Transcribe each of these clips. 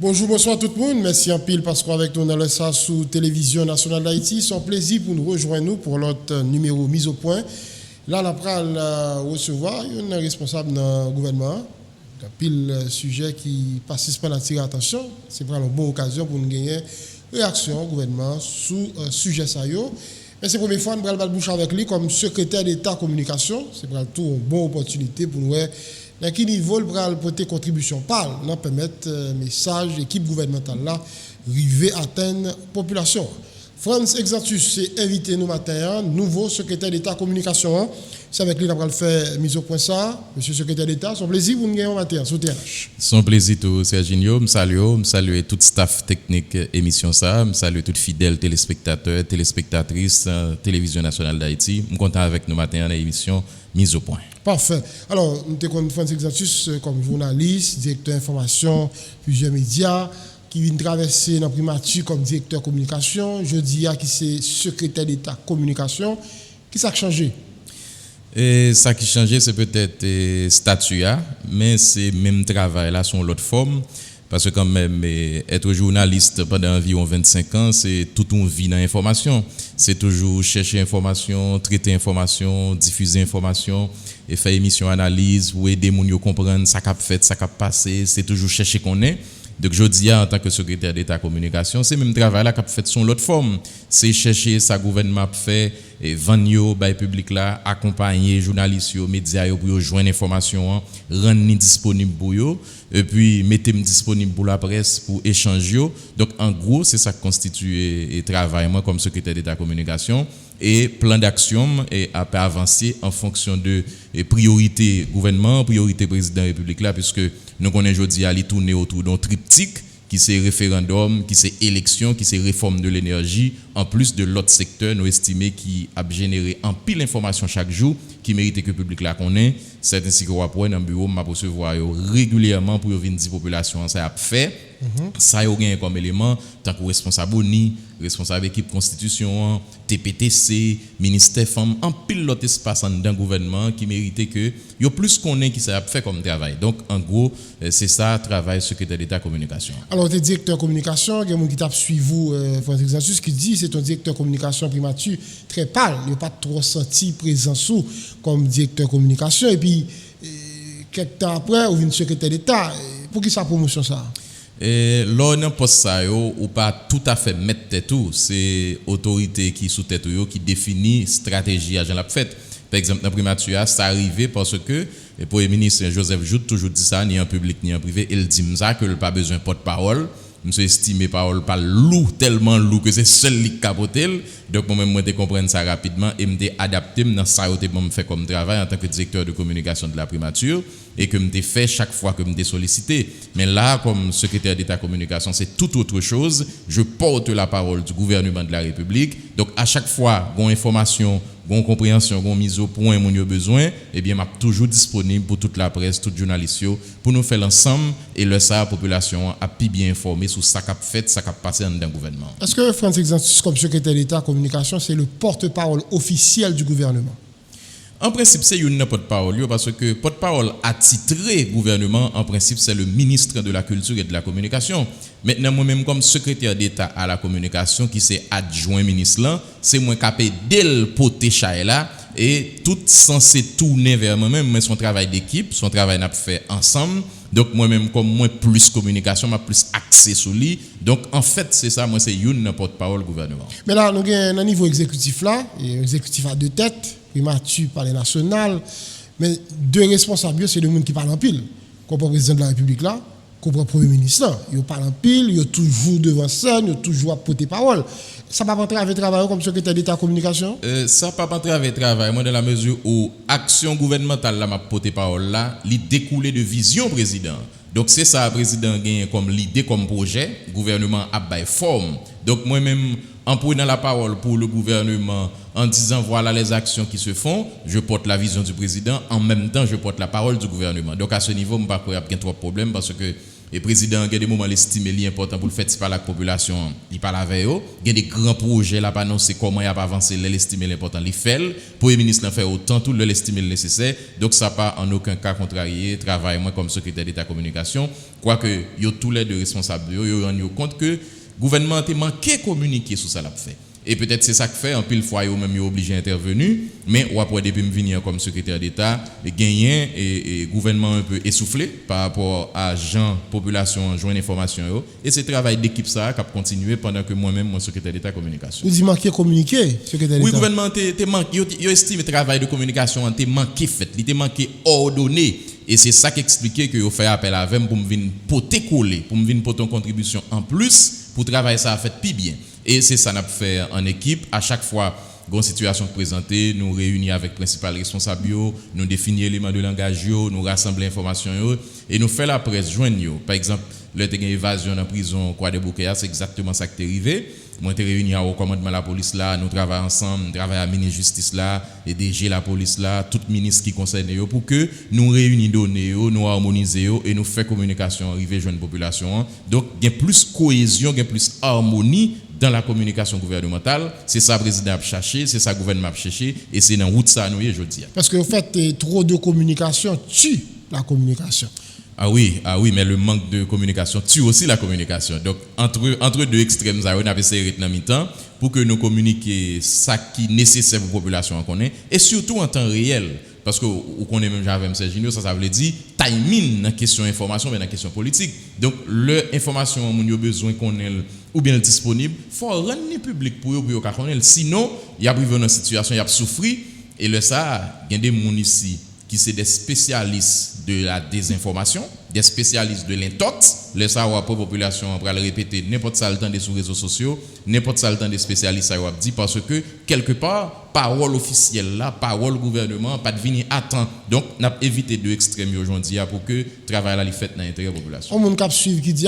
Bonjour, bonsoir tout le monde. Merci en pile parce qu'on avec nous dans le SAS sous Télévision Nationale d'Haïti. C'est un plaisir pour nous rejoindre nous pour notre numéro mise au point. Là, on va recevoir un responsable dans le gouvernement. Il y a pile sujet qui passe par attirer l'attention. C'est vraiment une bonne occasion pour nous gagner réaction au gouvernement sous sujet ça. Mais c'est la première fois que nous allons bouche avec lui comme secrétaire d'État communication. C'est vraiment une bonne opportunité pour nous. À quel niveau le bras porter contribution parle, nous permettre message équipe gouvernementale là arriver atteindre la population. Franz Exantus c'est invité nous matin, nouveau secrétaire d'État communication. C'est avec lui qu'on va faire mise au point ça. Monsieur secrétaire d'État, son plaisir pour nous gagner matin sur TH. Son plaisir tout Serginho, me salue tout staff technique émission ça, me salue tout fidèle téléspectateurs, téléspectatrices Télévision Nationale d'Haïti. Me content avec nous matin dans l'émission mise au point. Parfait. Alors, nous avons Franz Exantus comme journaliste, directeur d'information, plusieurs médias, qui vient traverser dans la primature comme directeur communication. Je dis qui c'est secrétaire d'État communication. Qui ça a changé? Et ça qui a changé, c'est peut-être statut, mais c'est même travail là, sur l'autre forme. Parce que quand même, être journaliste pendant environ 25 ans, c'est toute une vie dans l'information. C'est toujours chercher information, traiter information, diffuser information, et faire émission analyse, ou aider les gens à comprendre ce qu'a fait, ce qu'a passé. C'est toujours chercher qu'on est. Donc, je dis en tant que secrétaire d'État communication, c'est même travail là qu'a fait son l'autre forme. C'est chercher sa gouvernement fait et vendre au public là, accompagner journalistes, médias pour joindre l'information, rendre disponible pour eux et puis mettre disponible pour la presse pour échanger. Donc, en gros, c'est ça qui constitue le travail moi comme secrétaire d'État communication. Et plan d'action et après avancer en fonction de priorité gouvernement, priorité président de la République là, puisque nous connaissons aujourd'hui à tourner autour d'un triptyque qui c'est référendum, qui c'est élection, qui c'est réforme de l'énergie, en plus de l'autre secteur, nous estimons qui a généré en pile d'informations chaque jour, qui mérite que le public la connaisse. C'est ainsi que dans le bureau, je recevoir régulièrement pour venir dire population ça a fait. Ça y a gagné comme élément tant que responsable ni responsable équipe constitution TPTC ministère femmes en pile l'autre espace dans le gouvernement qui méritait que y a plus qu'on est qui ça a fait comme travail. Donc en gros c'est ça travail secrétaire d'État communication. Alors tu es directeur communication, il y a quelqu'un qui t'a suivi vous Franz Exantus qui dit c'est un directeur communication primature très pâle, il n'y a pas trop senti présent sous comme directeur communication et puis quelques temps après on vient secrétaire d'État pour qui sa promotion ça? Et là, on poste ça, ou pas tout à fait mettre tout. C'est l'autorité qui sous tête qui définit stratégie à la fête. Par exemple, dans la primature, ça arrivé parce que le Premier ministre Joseph Jout toujours dit ça, ni en public ni en privé. Il dit ça que il n'a pas besoin de porte-parole. Monsieur estimé parole pas lourd, tellement lourd que c'est seul qui capote. Donc moi-même moi te comprendre ça rapidement et me adapter dans ça que me fait comme travail en tant que directeur de communication de la primature et que me fait chaque fois que me sollicité. Mais là comme secrétaire d'État communication, c'est tout autre chose. Je porte la parole du gouvernement de la République. Donc à chaque fois gon information, gon compréhension, gon mise au point mon yo besoin, eh bien m'a toujours disponible pour toute la presse, tout journaliste pour nous faire l'ensemble et le ça la population a pi bien informé sur ça qu'a fait, ça qu'a passé dans le gouvernement. Est-ce que Franz Exantus comme secrétaire d'État communication, c'est le porte-parole officiel du gouvernement? En principe, c'est une porte-parole parce que porte-parole attitré gouvernement, en principe, c'est le ministre de la Culture et de la Communication. Maintenant, moi-même, comme secrétaire d'État à la communication, qui c'est adjoint ministre là, c'est moi capé d'elle poter là et tout censé tourner vers moi-même, mais son travail d'équipe, son travail n'a pas fait ensemble. Donc moi-même comme moi plus communication, m'a plus accès sur lui. Donc en fait, c'est ça moi c'est une porte-parole gouvernement. Mais là nous avons un niveau exécutif là, et exécutif à deux têtes, primature palais national, mais deux responsables c'est le monde qui parle en pile. Comme le président de la République là, comme le premier ministre là, il parle en pile, il toujours devant scène, il toujours à porter parole. Ça va pas entrer avec travail comme secrétaire d'État communication? Ça va pas entrer avec travail moi dans la mesure où action gouvernementale là m'a porté parole là, li découlé de vision président. Donc c'est ça président gagne comme l'idée comme projet, gouvernement a bail forme. Donc moi-même en prenant la parole pour le gouvernement en disant voilà les actions qui se font, je porte la vision du président, en même temps je porte la parole du gouvernement. Donc à ce niveau, je ne vois pas qu'il y a trop de problèmes parce que Et président, il y a des moments l'estime est important pour le faire par la population, il parle avec eux. Il y a des grands projets là pour annoncer comment il a avancé, l'estime est important, il fait. Le Premier ministre l'a fait autant tout l'estime est nécessaire. Donc ça pas en aucun cas contrarié travail moi comme secrétaire d'État communication, quoique yo tous les deux responsables, yo rendu compte que le gouvernement a manqué communiquer sur ça l'a fait. Et peut-être c'est ça que fait, en pile fois, ils même obligé d'intervenir, mais ou après depuis me venir comme secrétaire d'État, gagner et gouvernement un peu essoufflé par rapport à gens, population, joindre information, et c'est le travail d'équipe ça qui a continué pendant que moi-même, mon secrétaire d'État communication. Vous dites manquer communiquer, secrétaire d'État? Oui, gouvernement, t'es manqué, il estime le travail de communication, t'es manqué fait, il t'es manqué ordonné. Et c'est ça qui expliquait que vous fait appel à vous pour me venir porter coller, pour me venir porter une contribution en plus pour travailler ça a fait plus bien. Et c'est ça qu'on a fait en équipe. À chaque fois, une situation présentée, nous réunissons avec le principal responsable, nous définissons les éléments de langage, nous rassemblons l'information et nous faisons la presse joindre. Par exemple, le évasion dans la prison Croix de Bouquet, c'est exactement ça qui est arrivé. Moi, je suis réuni au commandement de la police là, nous travaillons ensemble, nous travaillons à la ministre-justice là, et DG la police là, tout ministre qui concerne pour que nous réunissions données, nous harmonisons et nous faisons communication arriver à la population. Donc, il y a plus cohésion, il y a plus harmonie dans la communication gouvernementale. C'est ça le président a cherché, c'est ça le gouvernement a cherché, et c'est dans la route ça nous aujourd'hui. Parce que en fait, trop de communication tue la communication. Ah oui, mais le manque de communication tue aussi la communication. Donc, entre deux extrêmes, on a essayé de mi-temps pour que nous communiquions ça qui est nécessaire pour la population à connaître, et surtout en temps réel. Parce que vous connaissez même Jean-Vem Serginio, ça veut dire timing dans la question information, mais dans la question politique. Donc, l'information, on a besoin qu'on ait ou bien disponible, il faut rendre public pour eux connaître. Sinon, il y a dans une situation, il y a souffrir, et le ça, il y a des gens ici qui sont des spécialistes de la désinformation, des spécialistes de l'intox. Le savoir pour la population, on va le répéter, n'importe ça le temps des sur les réseaux sociaux, n'importe ça le temps des spécialistes, ça va dire parce que quelque part, parole officielle là, parole gouvernement, pas de venir à temps. Donc, on a évité deux extrêmes aujourd'hui pour que le travail là, il fait dans l'intérêt de la population. On a suivi qui dit,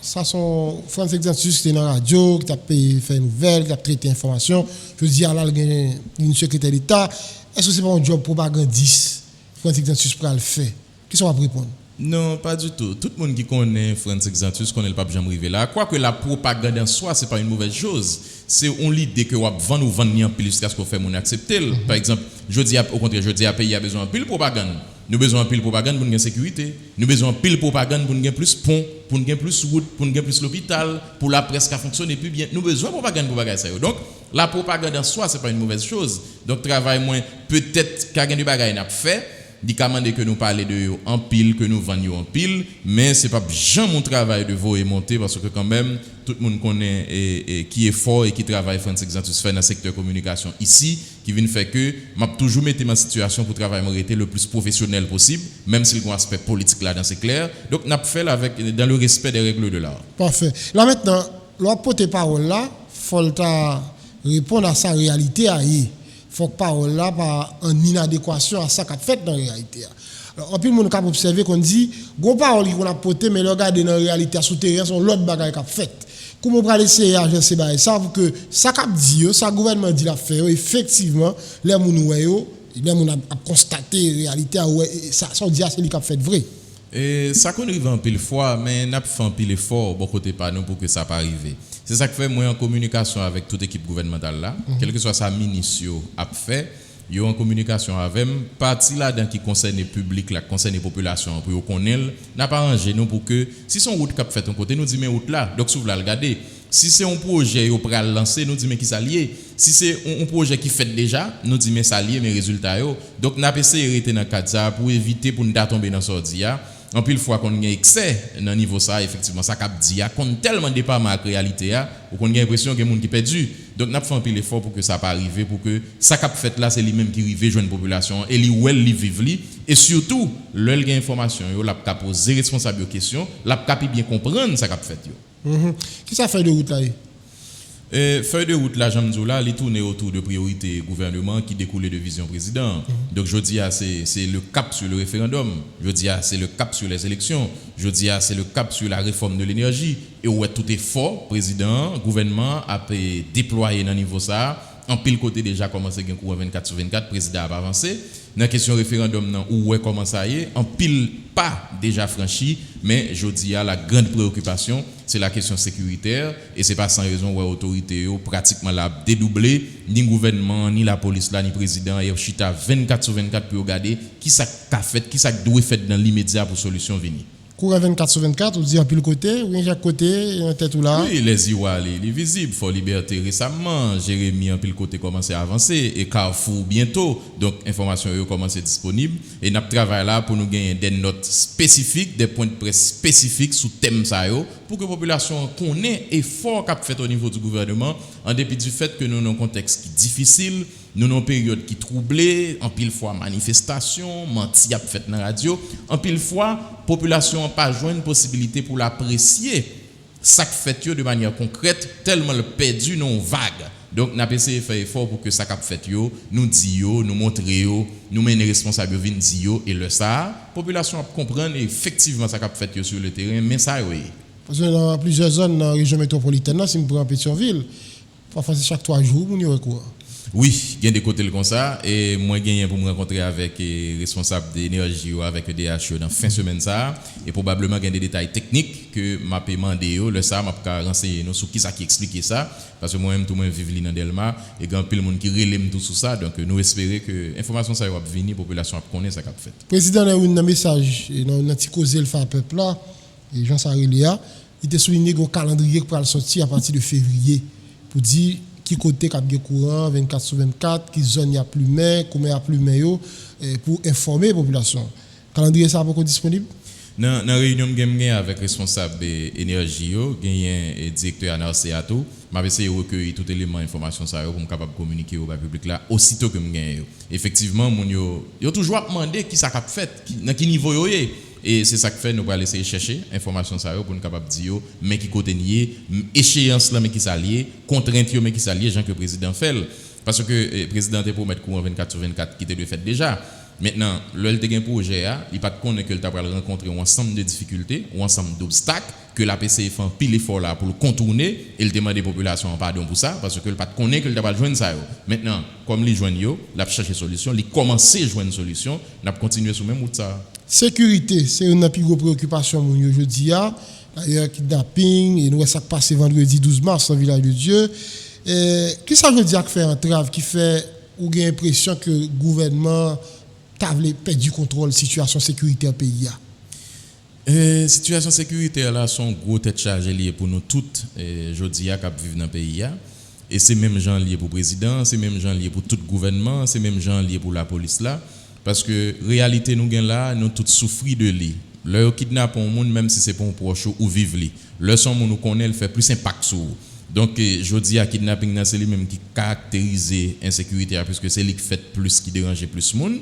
ça sont France Exantus qui est dans la radio, qui a fait une nouvelle, qui a traité l'information. Je dis, là, il y a une secrétaire d'État. Est-ce que c'est pas un job propagandiste? France Exantus pour le faire. Qui sont à répondre? Non, pas du tout. Tout le monde qui connaît France Exantus connaît le pape Jean Rivé là. Quoique la propagande en soi, c'est pas une mauvaise chose. C'est l'idée que on vend ou vendre en pile jusqu'à ce qu'on fait mon accepter. Par exemple, je dis au contraire, je dis à pays a besoin de pile propagande. Nous besoin de pile propagande pour gagner sécurité. Nous besoin de pile propagande pour gagner plus pont, pour gagner plus route, pour gagner plus l'hôpital, pour la presse qui fonctionne plus bien. Nous besoin de propagande pour bagager ça. Donc la propagande en soi, c'est pas une mauvaise chose. Donc travail moins peut-être qu'à gagner du bagage n'a fait. Dit que nous parler de en pile, que nous vendions en pile, mais c'est pas jamais mon travail de vous et monter parce que quand même tout le monde connaît et qui est fort et qui travaille France Exantus fait dans le secteur communication ici, qui vient faire que m'a toujours mis ma situation pour travailler m'arrêter le plus professionnel possible, même s'il y a un aspect politique là, c'est clair. Donc n'a fait avec dans le respect des règles de l'art. Parfait. Là maintenant, l'autre parole là, faut répondre à sa réalité à y. Faut que parole là pas en inadéquation à ça qu'a fait dans la réalité. Alors en plus mon cap observer qu'on dit gros parole qu'on a porté mais le regarder dans la réalité souterrain sont l'autre bagaille qu'a fait. Comment on va essayer agencer ça pour que ça qu'a dit ça gouvernement dit la faire effectivement les moun a constaté réalité ça dit c'est lui qui a fait vrai. Et ça qu'on arrive en pile fois, mais n'a pas fait un pile effort bon côté pas nous pour que ça pas arriver. C'est ça que fait moi en communication avec toute équipe gouvernementale là, quel que soit sa ministre a fait, yo en communication avec partie là dans qui concerne le public là, concerne les populations pour qu'on n'a pas arrangé nous pour que si son route cap fait un côté nous dit mais route là, donc sous la regarder. Si c'est un projet yo pral lancer nous dit mais qui ça lié. Si c'est un projet qui fait déjà, nous dit mais ça lié mais résultat yo. Donc n'a pas essayé rester dans cadre ça pour éviter pour ne pas tomber dans sordia. En pile fois qu'on a excès dans niveau ça effectivement ça cap dit qu'on tellement départ ma réalité ou qu'on a l'impression que monde qui perdu donc n'a fait un pile effort pour que ça pas arriver pour que ça cap fait là c'est lui même qui rive joindre population et li ou li vivre li et surtout l'œil gain information yo l'a cap poser responsable question l'a cap bien comprendre ça cap fait yo. Qui ça fait de route là? Feuille de route là, Jamdoula, il tourne autour de priorités gouvernement qui découlent de vision président. Donc je dis c'est le cap sur le référendum, je dis c'est le cap sur les élections, je dis c'est le cap sur la réforme de l'énergie et où tout est fort, président, gouvernement a déployé dans niveau ça. En pile côté déjà commencé un cours 24/24, président a avancé dans la question référendum nan, ou ouais comment ça y est, en pile pas déjà franchi, mais je dis à la grande préoccupation, c'est la question sécuritaire et c'est pas sans raison où autorité pratiquement la dédoublé, ni gouvernement, ni la police là, ni président et chita 24/24 pour regarder qui ça qu'a fait, qui ça doit faire dans l'immédiat pour solution venir. Courant 24/24, on dit à pile côté, ou chaque côté, en tête ou là. Oui, les Iwa, les visibles, Fort Liberté récemment, Jérémy en pile côté commencé à avancer, et Carrefour bientôt, donc information commence à disponible, et nous travaillons là pour nous gagner des notes spécifiques, des points de presse spécifiques sous thème ça pour que la population connaisse effort qu'a fait au niveau du gouvernement, en dépit du fait que nous avons un contexte qui est difficile, nous avons une période qui est troublée, en pile fois manifestation, menti a fait dans la radio, en pile fois population n'a pas joué une possibilité pour l'apprécier, ça fait de manière concrète, tellement le perdu non vague. Donc n'a essayé de faire effort pour que ça fait nous dit nous montrer nous mener responsable vinn dit et le ça population comprendre effectivement ça fait sur le terrain mais ça oui. Parce que dans plusieurs zones dans la région métropolitaine, si nous prenons Pétionville, parfois c'est chaque 3 jours pour nous recours. Oui, il y a des côtés comme ça et moi gagné pour me rencontrer avec les responsables d'énergie ou avec DHE dans fin semaine ça et probablement il y a des détails techniques que m'a demandé le ça m'a renseigner nous sur qui ça qui expliquer ça parce que moi-même tout moi vivre dans Delma et grand pile monde qui relève tout sur ça donc nous espérer que information ça va venir population va connaître ça qu'a fait. Président a un message dans un petit causé le fait peuple là et Jean Sarélia il était souligné un calendrier pour sortir à partir de février pour dire qui côté cap courant 24/24 qui zone y a plus main comment y a plus main pour informer la population calendrier ça pas disponible dans réunion game avec responsable énergie gagné directeur ANARCA tout m'a essayé de recueillir tout élément information ça pour capable communiquer au public là aussitôt que me gagné effectivement mon yo toujours demander qui ça cap fait dans quel niveau yo est. Et c'est ça que fait nous allons essayer de chercher information ça pour nous capable dire mais qui côté nier échéance là mais qui s'allier contrainte mais qui s'allier Jean que président fait parce que le président est pour mettre courant 24/24 qui était fait déjà maintenant le te gain projet il pas de connaître que il t'a rencontrer un ensemble de difficultés un ensemble d'obstacles que la PCF fait un pile effort là pour le contourner et il demande aux populations pardon pour ça parce que il pas de connaître que il t'a pas joindre ça maintenant comme il joindre yo l'a chercher solution il commencer joindre solution n'a continuer sur même route ça. Sécurité, c'est une des plus grosses préoccupations aujourd'hui. D'ailleurs, kidnapping, et nous, ça passe vendredi 12 mars dans le village de Dieu. Qu'est-ce que ça veut dire que fait entrave, qui fait, ou a l'impression que le gouvernement a perdu du contrôle de la situation sécuritaire du pays? Situation sécuritaire là sont gros tête chargée liée pour nous toutes aujourd'hui qui vivent dans le pays et c'est même gens liés pour le président, c'est même gens liés pour tout le gouvernement, c'est même gens liés pour la police là. Parce que réalité nous gain là nous tous souffrir de lui leur kidnappe un monde même si c'est pour un proche ou vivre lui le son nous connaît elle fait plus impact sur donc je dis à kidnapping c'est lui même qui caractérise insécurité puisque c'est lui qui fait plus qui dérange plus monde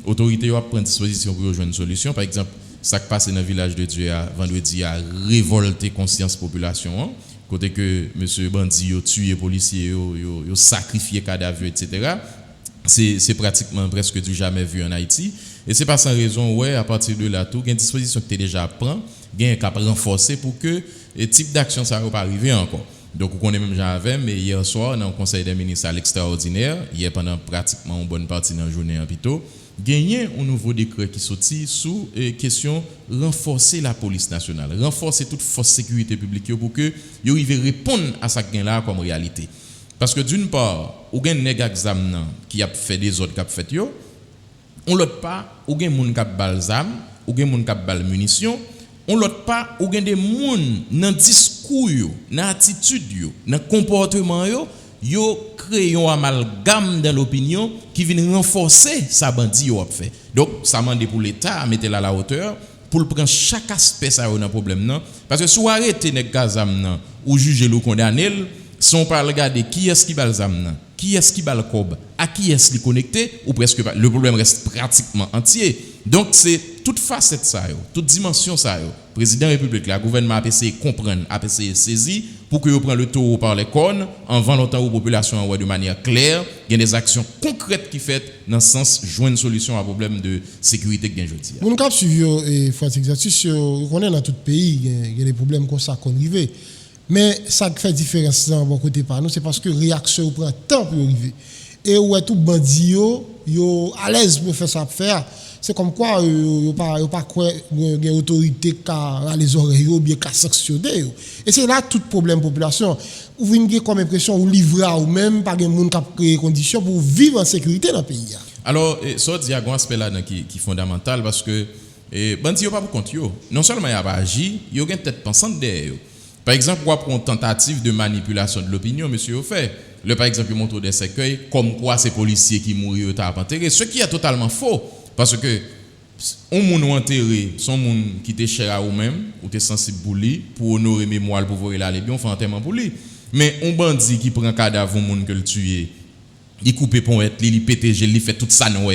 autorité va prendre disposition pour rejoindre une solution par exemple ça qui passe dans le village de Dieu vendredi a révolté conscience population côté que monsieur bandi yo tué policier yo sacrifié cadavre etc. C'est pratiquement presque du jamais vu en Haïti et c'est pas sans raison à partir de là tout il y a une disposition que tu déjà prend il y a un cap renforcé pour que le type d'action ça va pas arriver encore donc on connaît même j'en avais mais hier soir dans le conseil des ministres à l'extraordinaire hier pendant pratiquement une bonne partie dans la journée en pito gagné un nouveau décret qui sorti sous question renforcer la police nationale renforcer toute force sécurité publique pour que yo arrive répondre à ça gain là comme réalité. Parce que d'une part, ou gen nèg exam qui a fait des autres qui a fait yo, on l'autre pas ou gen moun qui bal zam, ou gen moun qui bal munition, on l'autre pas ou gen des moun dans discours yo, dans attitude yo, dans comportement yo créé un amalgame dans l'opinion qui vient renforcer ça bandi yo a fait. Donc ça mande pour l'état mettre à la hauteur pour prendre chaque aspect ça dans problème non parce que si vous arrêtez nèg gazam ou juger ou condamner si on parle regarder qui est-ce qui bal zam qui est-ce qui bal cob à qui est-ce qui connecté ou presque pas le problème reste pratiquement entier donc c'est toute facette ça toute dimension ça président république la gouvernement a essayé comprendre a essayé saisir pour que vous prenne le taureau par les cornes en vendant aux populations de manière claire il y a des actions concrètes qui fait dans le sens joindre une solution à problème de sécurité que aujourd'hui pour nous cap suivre et faire exercice on est dans tout pays il y a des problèmes comme ça qu'on arrive. Mais ça qui fait différence dans bon côté par nous, c'est parce que la réaction prend temps pour arriver. et ouais tout bandit yo à l'aise pour faire ça faire. C'est comme quoi yo pas quoi une autorité à les oreilles ou bien qu'à sanctionner. Et c'est là tout problème population. Ou venez comme impression ou livrer ou même pas de monde qui a créé conditions pour vivre en sécurité dans le pays. Alors ça il y a un aspect là qui est fondamental parce que bandit yo pas pour compte yo. Non seulement il a pas agi, yo gen tête pensante derrière yo. Par exemple, pour une tentative de manipulation de l'opinion, monsieur a fait. Par exemple, il montre des cercueils comme quoi ces policiers qui mourent au tap enterré, ce qui est totalement faux. Parce que, on moun enterré, son moun qui était cher à vous-même, ou t'es sensible pour lui, pour honorer mémoire, pour voir là, bien, on fait enterrement pour lui. Mais un bandit qui prend un cadavre, un moun que le tuer, il coupe pour être, il pète, il fait tout ça, non,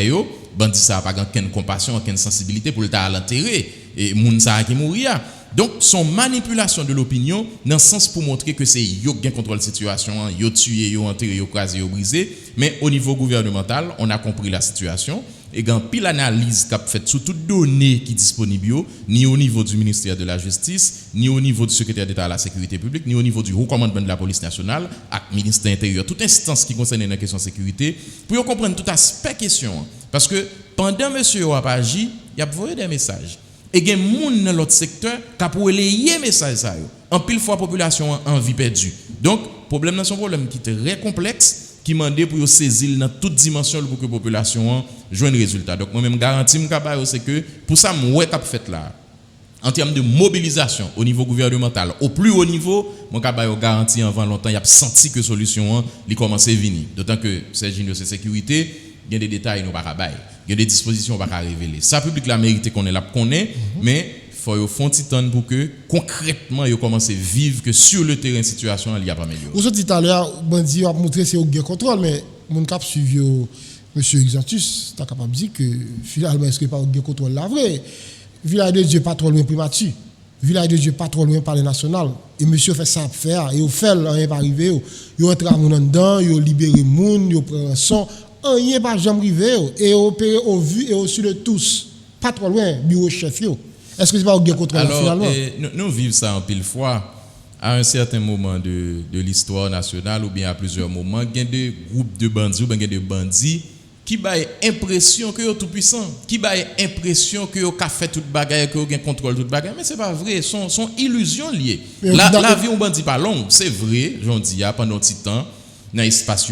bandit ça n'a pas aucune compassion, aucune sensibilité pour l'enterrer. Et moun ça qui mourir. Donc, son manipulation de l'opinion, dans le sens pour montrer que c'est yo qui contrôle la situation, yo tué, yo enterré, yo crasé, yo brisé. Mais au niveau gouvernemental, on a compris la situation. Et quand pile analyse qu'a fait sur toutes données qui sont disponibles, ni au niveau du ministère de la Justice, ni au niveau du secrétaire d'État à la Sécurité publique, ni au niveau du haut commandement de la police nationale, avec le ministère intérieur, toute instance qui concerne la question de sécurité, pour comprendre tout aspect question. Parce que pendant monsieur a agi, il a envoyé des messages. Et il y a des gens dans l'autre secteur qui ont relayer message ça. En pile fois population en vie perdue. Donc problème c'est un problème qui est très complexe qui demande pour saisir dans toute dimension pour que la population joue un résultat. Donc moi même garantie c'est que pour ça moi qu'a fait là en termes de mobilisation au niveau gouvernemental au plus haut niveau mon garantie avant longtemps il a senti que solution il commence à venir. D'autant que c'est sécurité il y a des détails nous pas bailler. Il y a des dispositions pas révéler. Ça public la mérité qu'on est là connaît mais faut yo font temps pour que concrètement yo commence à vivre que sur le terrain situation il y a pas amélioré. Vous dit tout à l'heure bandi a montré c'est au contrôle mais mon cap suivi monsieur Exantus t'as capable de dire que finalement est-ce que pas au contrôle la vrai. Village de Dieu pas trop loin primature. Village de Dieu pas trop loin palais national et monsieur fait ça faire et au fait rien pas arrivé yo entra moun dedans yo libéré moun yo prend son rien pas jamais arrivé et opéré au vu et au su de tous pas trop loin bureau chef yo. Est-ce que c'est pas au contrôle finalement? Nous vivons ça en pile fois à un certain moment de l'histoire nationale ou bien à plusieurs moments il y a des groupes de bandits ou bien des bandits qui baillent impression que sont tout puissants, qui baillent impression que ont fait toute bagaille, que ont contrôle toute bagaille, mais c'est pas vrai, sont illusions liées. La vie un bandit pas longue, c'est vrai, j'en dis pendant un petit temps dans l'espace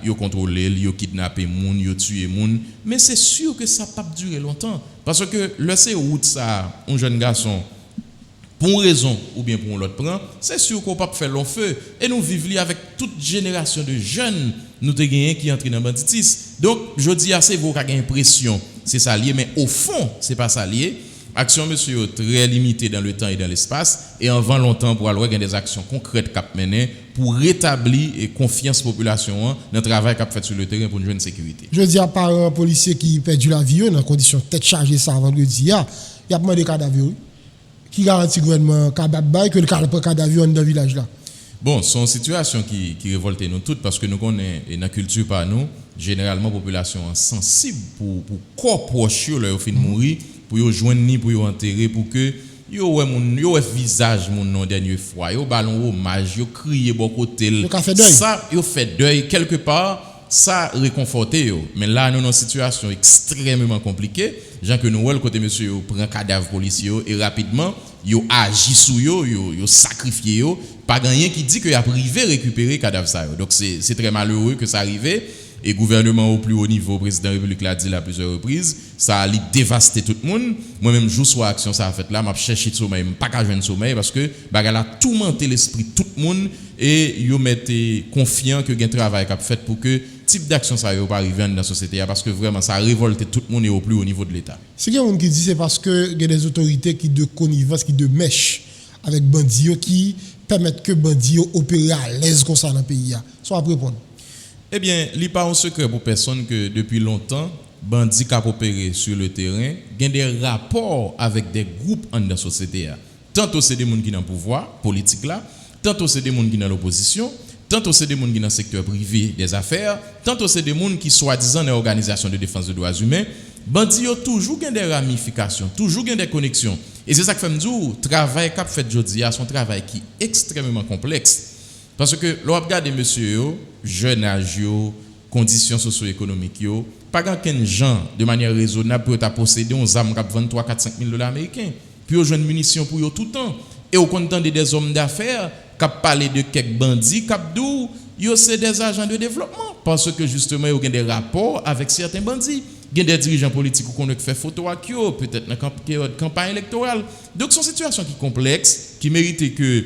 yo contrôler, yo kidnapper moun, yo tuer moun, mais c'est sûr que ça pas durer longtemps parce que le c'est route ça un jeune garçon pour une raison ou bien pour l'autre prend, c'est sûr qu'on pas faire long feu et nous vivons avec toute génération de jeunes nous te gagné qui entrent dans le banditisme. Donc je dis assez vous qui avez impression c'est ça lié mais au fond c'est pas ça lié. Action monsieur très limitée dans le temps et dans l'espace et en 20 longtemps pour aller des actions concrètes qu'a menées pour rétablir et confiance population dans le travail qu'a fait sur le terrain pour une jeune sécurité. Je dis à part un policier qui perdu la vie dans condition tête chargée ça vendredi il y a demandé cadavre qui garantit gouvernement cadavre que le cadavre dans le village là. Bon, c'est une situation qui révolte nous toutes parce que nous connaissons dans la culture par nous généralement population sensible pour corps proche leur fin mourir pour yo joindre ni pour yo enterrer pour que yo visage mon non dernière fois yo ballon hommage yo crier bon côté ça yo fait deuil quelque part ça réconforter yo mais là nous dans une situation extrêmement compliquée gens que nous le côté monsieur yo prend cadavre policier et rapidement yo agit sous yo sacrifié yo pas rien qui dit que y a privé récupérer cadavre ça donc c'est très malheureux que ça arrive. Et gouvernement au plus haut niveau, président de la République l'a dit à plusieurs reprises, ça a dévasté tout le monde. Moi-même, je joue action ça a fait là, je cherche de sommeil, pas qu'à jouer de sommeil parce que bagarre a tourmenté l'esprit de tout le monde et yo mettez confiant que gain travail qu'a fait pour que type d'action ça yo pas arriver dans la société parce que vraiment ça a révolté tout le monde et au plus haut niveau de l'État. C'est qu'il y a des gens qui disent c'est parce que il y a des autorités qui de connivence, qui de mèche avec bandits qui permettent que bandits opèrent à l'aise comme ça dans le pays. Soit à répondre. Eh bien, il n'est pas un secret pour personne que depuis longtemps, bandits qui opéré sur le terrain, ont des rapports avec des groupes dans la société. Tantôt c'est des gens qui sont dans le pouvoir politique là, tantôt c'est des gens qui sont dans l'opposition, tantôt c'est des gens qui sont dans le secteur privé des affaires, tantôt c'est des gens qui soi-disant dans l'organisation de défense des droits humains. Bandits ont toujours des ramifications, toujours des connexions. Et c'est ça que fait me dire, le travail qu'a fait aujourd'hui, c'est un travail qui est extrêmement complexe. Parce que l'on regarde monsieur, jeune âge, conditions socio-économiques yo, pas qu'un gens de manière raisonnable pour ta posséder un arme qui 23 4 5 000 $ américains, puis au jeune munitions pour yo tout le temps et au content des hommes d'affaires qui parler de quelques bandits qui dou yo c'est des agents de développement parce que justement ils ont des rapports avec certains bandits. Il y a des dirigeants politiques qui ont fait photo avec eux, peut-être dans la campagne électorale. Donc, c'est une situation qui est complexe, qui mérite que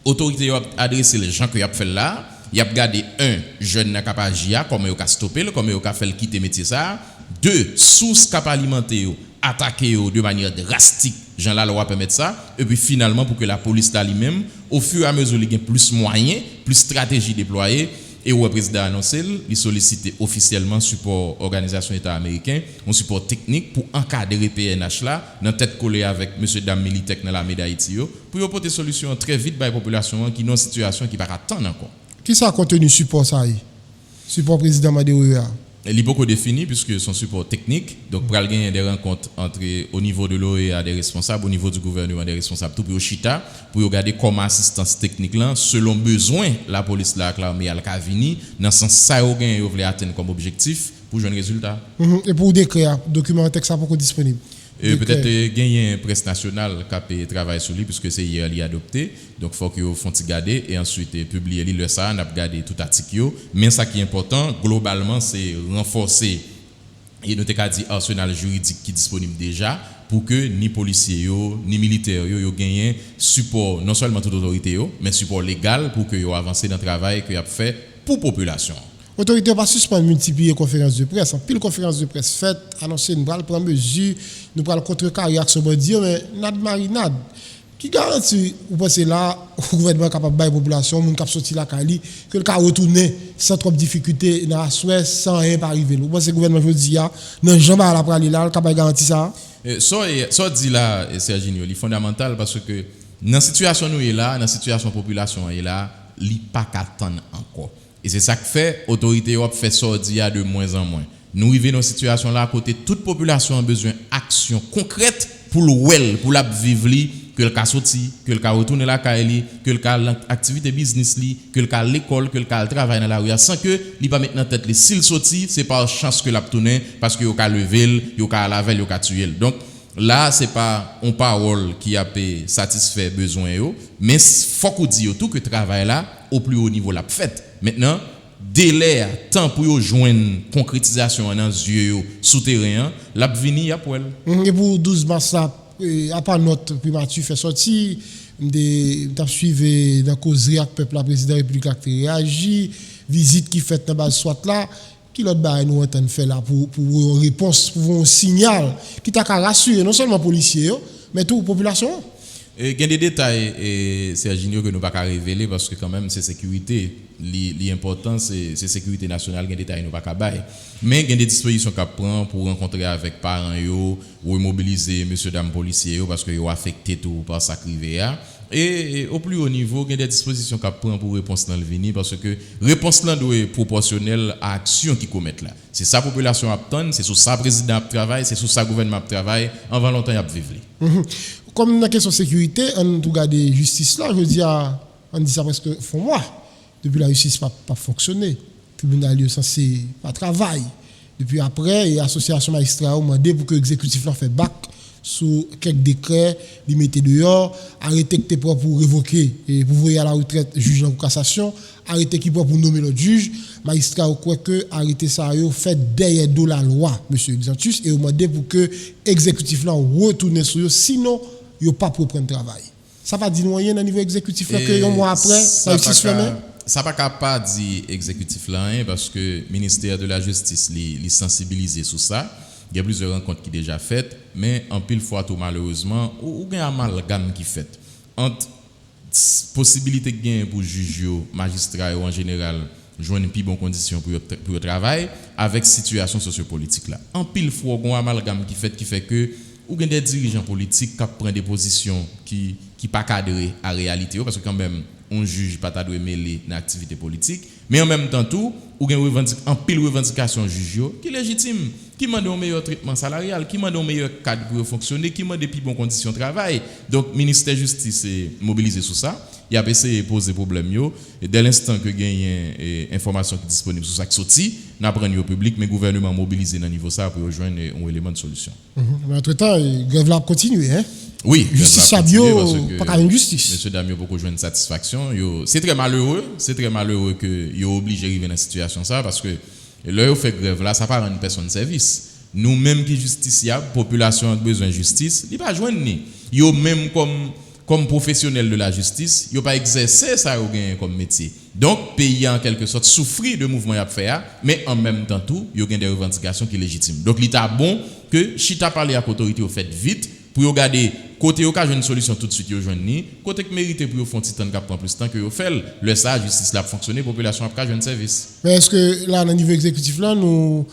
l'autorité adresse les gens qui ont fait là. Il y a gardé un jeune n'a pas agi, comment il a stoppé, comment il a fait quitter le métier ça. Deux, sources qui alimenter, attaquer de manière drastique, Jean la loi permet ça. Et puis finalement, pour que la police lui-même, au fur et à mesure, il y a plus moyens, plus stratégies déployées. Et le président a annoncé, il sollicite officiellement support organisation État américain, un support technique pour encadrer PNH là, dans tête collée avec M. Dam Militech dans la médaille d'Haïti, pour apporter solution très vite pour la population qui est dans une situation qui va attendre encore. Qui ça a contenu support ça? Support président Madéouya? Il est beaucoup défini puisque son support technique, donc pour gagner des rencontres entre au niveau de l'OEA des responsables, au niveau du gouvernement des responsables, tout pour chita, pour regarder comment assistance technique là, selon besoin, la police là, l'armée à Cavini, dans ce sens ça vous voulez atteindre comme objectif pour jouer un résultat. Et pour décrire, document texte ça pour disponible. Peut-être gagner un presse nationale qui travaille sur lui puisque c'est hier adopté, donc il faut que vous fassiez garder et ensuite publier le ça, on a gardé tout article. Mais ça qui est important globalement c'est renforcer et nous t'ai dit arsenal juridique qui est disponible déjà pour que ni policiers ni militaires yo gagnent support non seulement toute autorité mais support légal pour que yo avancent dans le travail que y a fait pour population. L'autorité va suspendre multiplier conférences de presse. En pile conférence de presse faite, annoncer nous allons prendre mesure, nous allons contrecarrer l'action dire mais nad marinade. Qui garantit vous pensez là le gouvernement capable de la population, moun cap sorti la Cali que le cas retourner sans trop de difficulté dans la Suède sans rien pas arriver. Vous pensez le gouvernement veut dire non jamais à la praller là, capable garantir ça. Ça dit là Serge Nio, c'est fondamental parce que dans la situation nous est là, dans la situation population est là, li pas qu'attendre encore. Et c'est ça que fait l'autorité fait sortir de moins en moins. Nous vivons dans une situation là à côté toute population a besoin d'action concrète pour le pour la vivre que le cas sorti, que le cas retourner la caille, que le cas l'activité business li, que le cas l'école, que le cas le travail dans la rue sans que li pas maintenant tête les s'il sorti, c'est par chance que l'a tourner parce que yo ka lever, yo ka laver, yo ka tuer. Donc là c'est pas une parole qui a satisfait besoin yo, mais faut qu'on dise tout que travail là au plus haut niveau l'a fait. Maintenant, délai, temps pour joindre concrétisation dans les yeux souterrains, l'a vini à poil. Et pour 12 mars, à part notre primature fait sortir, t'as suivi dans causerie avec peuple la président de la République qui réagi, visite qui fait dans base soit là, qui l'autre bail nous entend faire là pour une réponse, pour un signal qui t'a rassurer non seulement les policiers, mais toute la population. Il y a des détails, Serginio, que nous ne pouvons pas révéler parce que quand même c'est sécurité. L'important c'est sécurité nationale, il y a des détails que nous ne pouvons pas bailler. Mais il y a des dispositions qu'on prend pour rencontrer avec parents ou mobiliser monsieur dame policiers parce qu'ils ont affecté tout par sa crivéa. Et au plus haut niveau, il y a des dispositions qu'on prend pour répondre dans le venir parce que réponse là doit être proportionnelle à l'action qu'ils commettent là. C'est sa population attend, c'est sur sa président travail, c'est sur sa gouvernement travail, en va longtemps y a vivre. Comme dans la question de sécurité, on regarde la justice là, je veux dire, on dit ça presque font moi. Depuis la justice n'a pas fonctionné. Le tribunal est censé pas travailler. Depuis après, l'association magistrat a demandé pour que l'exécutif fait bac sous quelques décrets, les mettre dehors, arrêter que pour révoquer et pour voyer à la retraite juge en cassation, arrêter qui pour nommer l'autre juge, magistrat ou quoi que arrêter ça fait derrière de la loi, monsieur Xantus, et demandé pour que l'exécutif là retourne sur eux, sinon il pas pour prendre travail. Ça pas dire rien au niveau exécutif là que un mois après la justice fermée. Ça pas capable dire exécutif là parce que le ministère de la justice les sensibilisé sur ça. Il y a plusieurs rencontres qui sont déjà faites, mais en pile fois tout malheureusement, ou il y a un amalgame qui fait entre possibilité de gain pour juger magistrats en général joindre une plus bonne condition pour le travail avec situation sociopolitique là. En pile fois il y a un amalgame qui fait que ou des dirigeants politiques qui prennent des positions qui pas cadrées à la réalité parce que quand même on juge pas doit mêler dans l'activité politique mais en même temps tout ou en pile revendication juge qui est légitime qui demande un meilleur traitement salarial, qui demande un meilleur cadre pour fonctionner, qui demande des plus bonnes conditions de travail. Donc, le ministère de la Justice est mobilisé sur ça. Il a essayé de poser des problèmes. Et dès l'instant que il y a une information qui est disponible sur ça qui sorti, nous apprenons au public, mais le gouvernement mobilisé dans le niveau ça pour rejoindre un élément de solution. Mais entre-temps, la grève là continue. Hein? Oui, justice Sabio, pas quand même justice. Monsieur Damio pour joindre satisfaction. C'est très malheureux que il est obligé d'arriver dans cette situation ça parce que là il fait grève là, ça pas rendre personne service. Nous-mêmes qui justiciables, population a besoin de justice, il pas joindre ni. Yo même comme professionnel de la justice, yo pas exercer ça comme métier. Donc pays en quelque sorte souffrir de mouvement y a fait mais en même temps tout, yo gagne des revendications qui légitimes. Donc l'état bon que chita parler à l'autorité au fait vite pour regarder côté au cas une solution tout de suite yo joindre ni, côté que mérité pour yo font petit temps qui prend plus de temps que yo fait, le ça justice là fonctionner, population a pas joindre service. Mais est-ce que là, au niveau exécutif, là, nous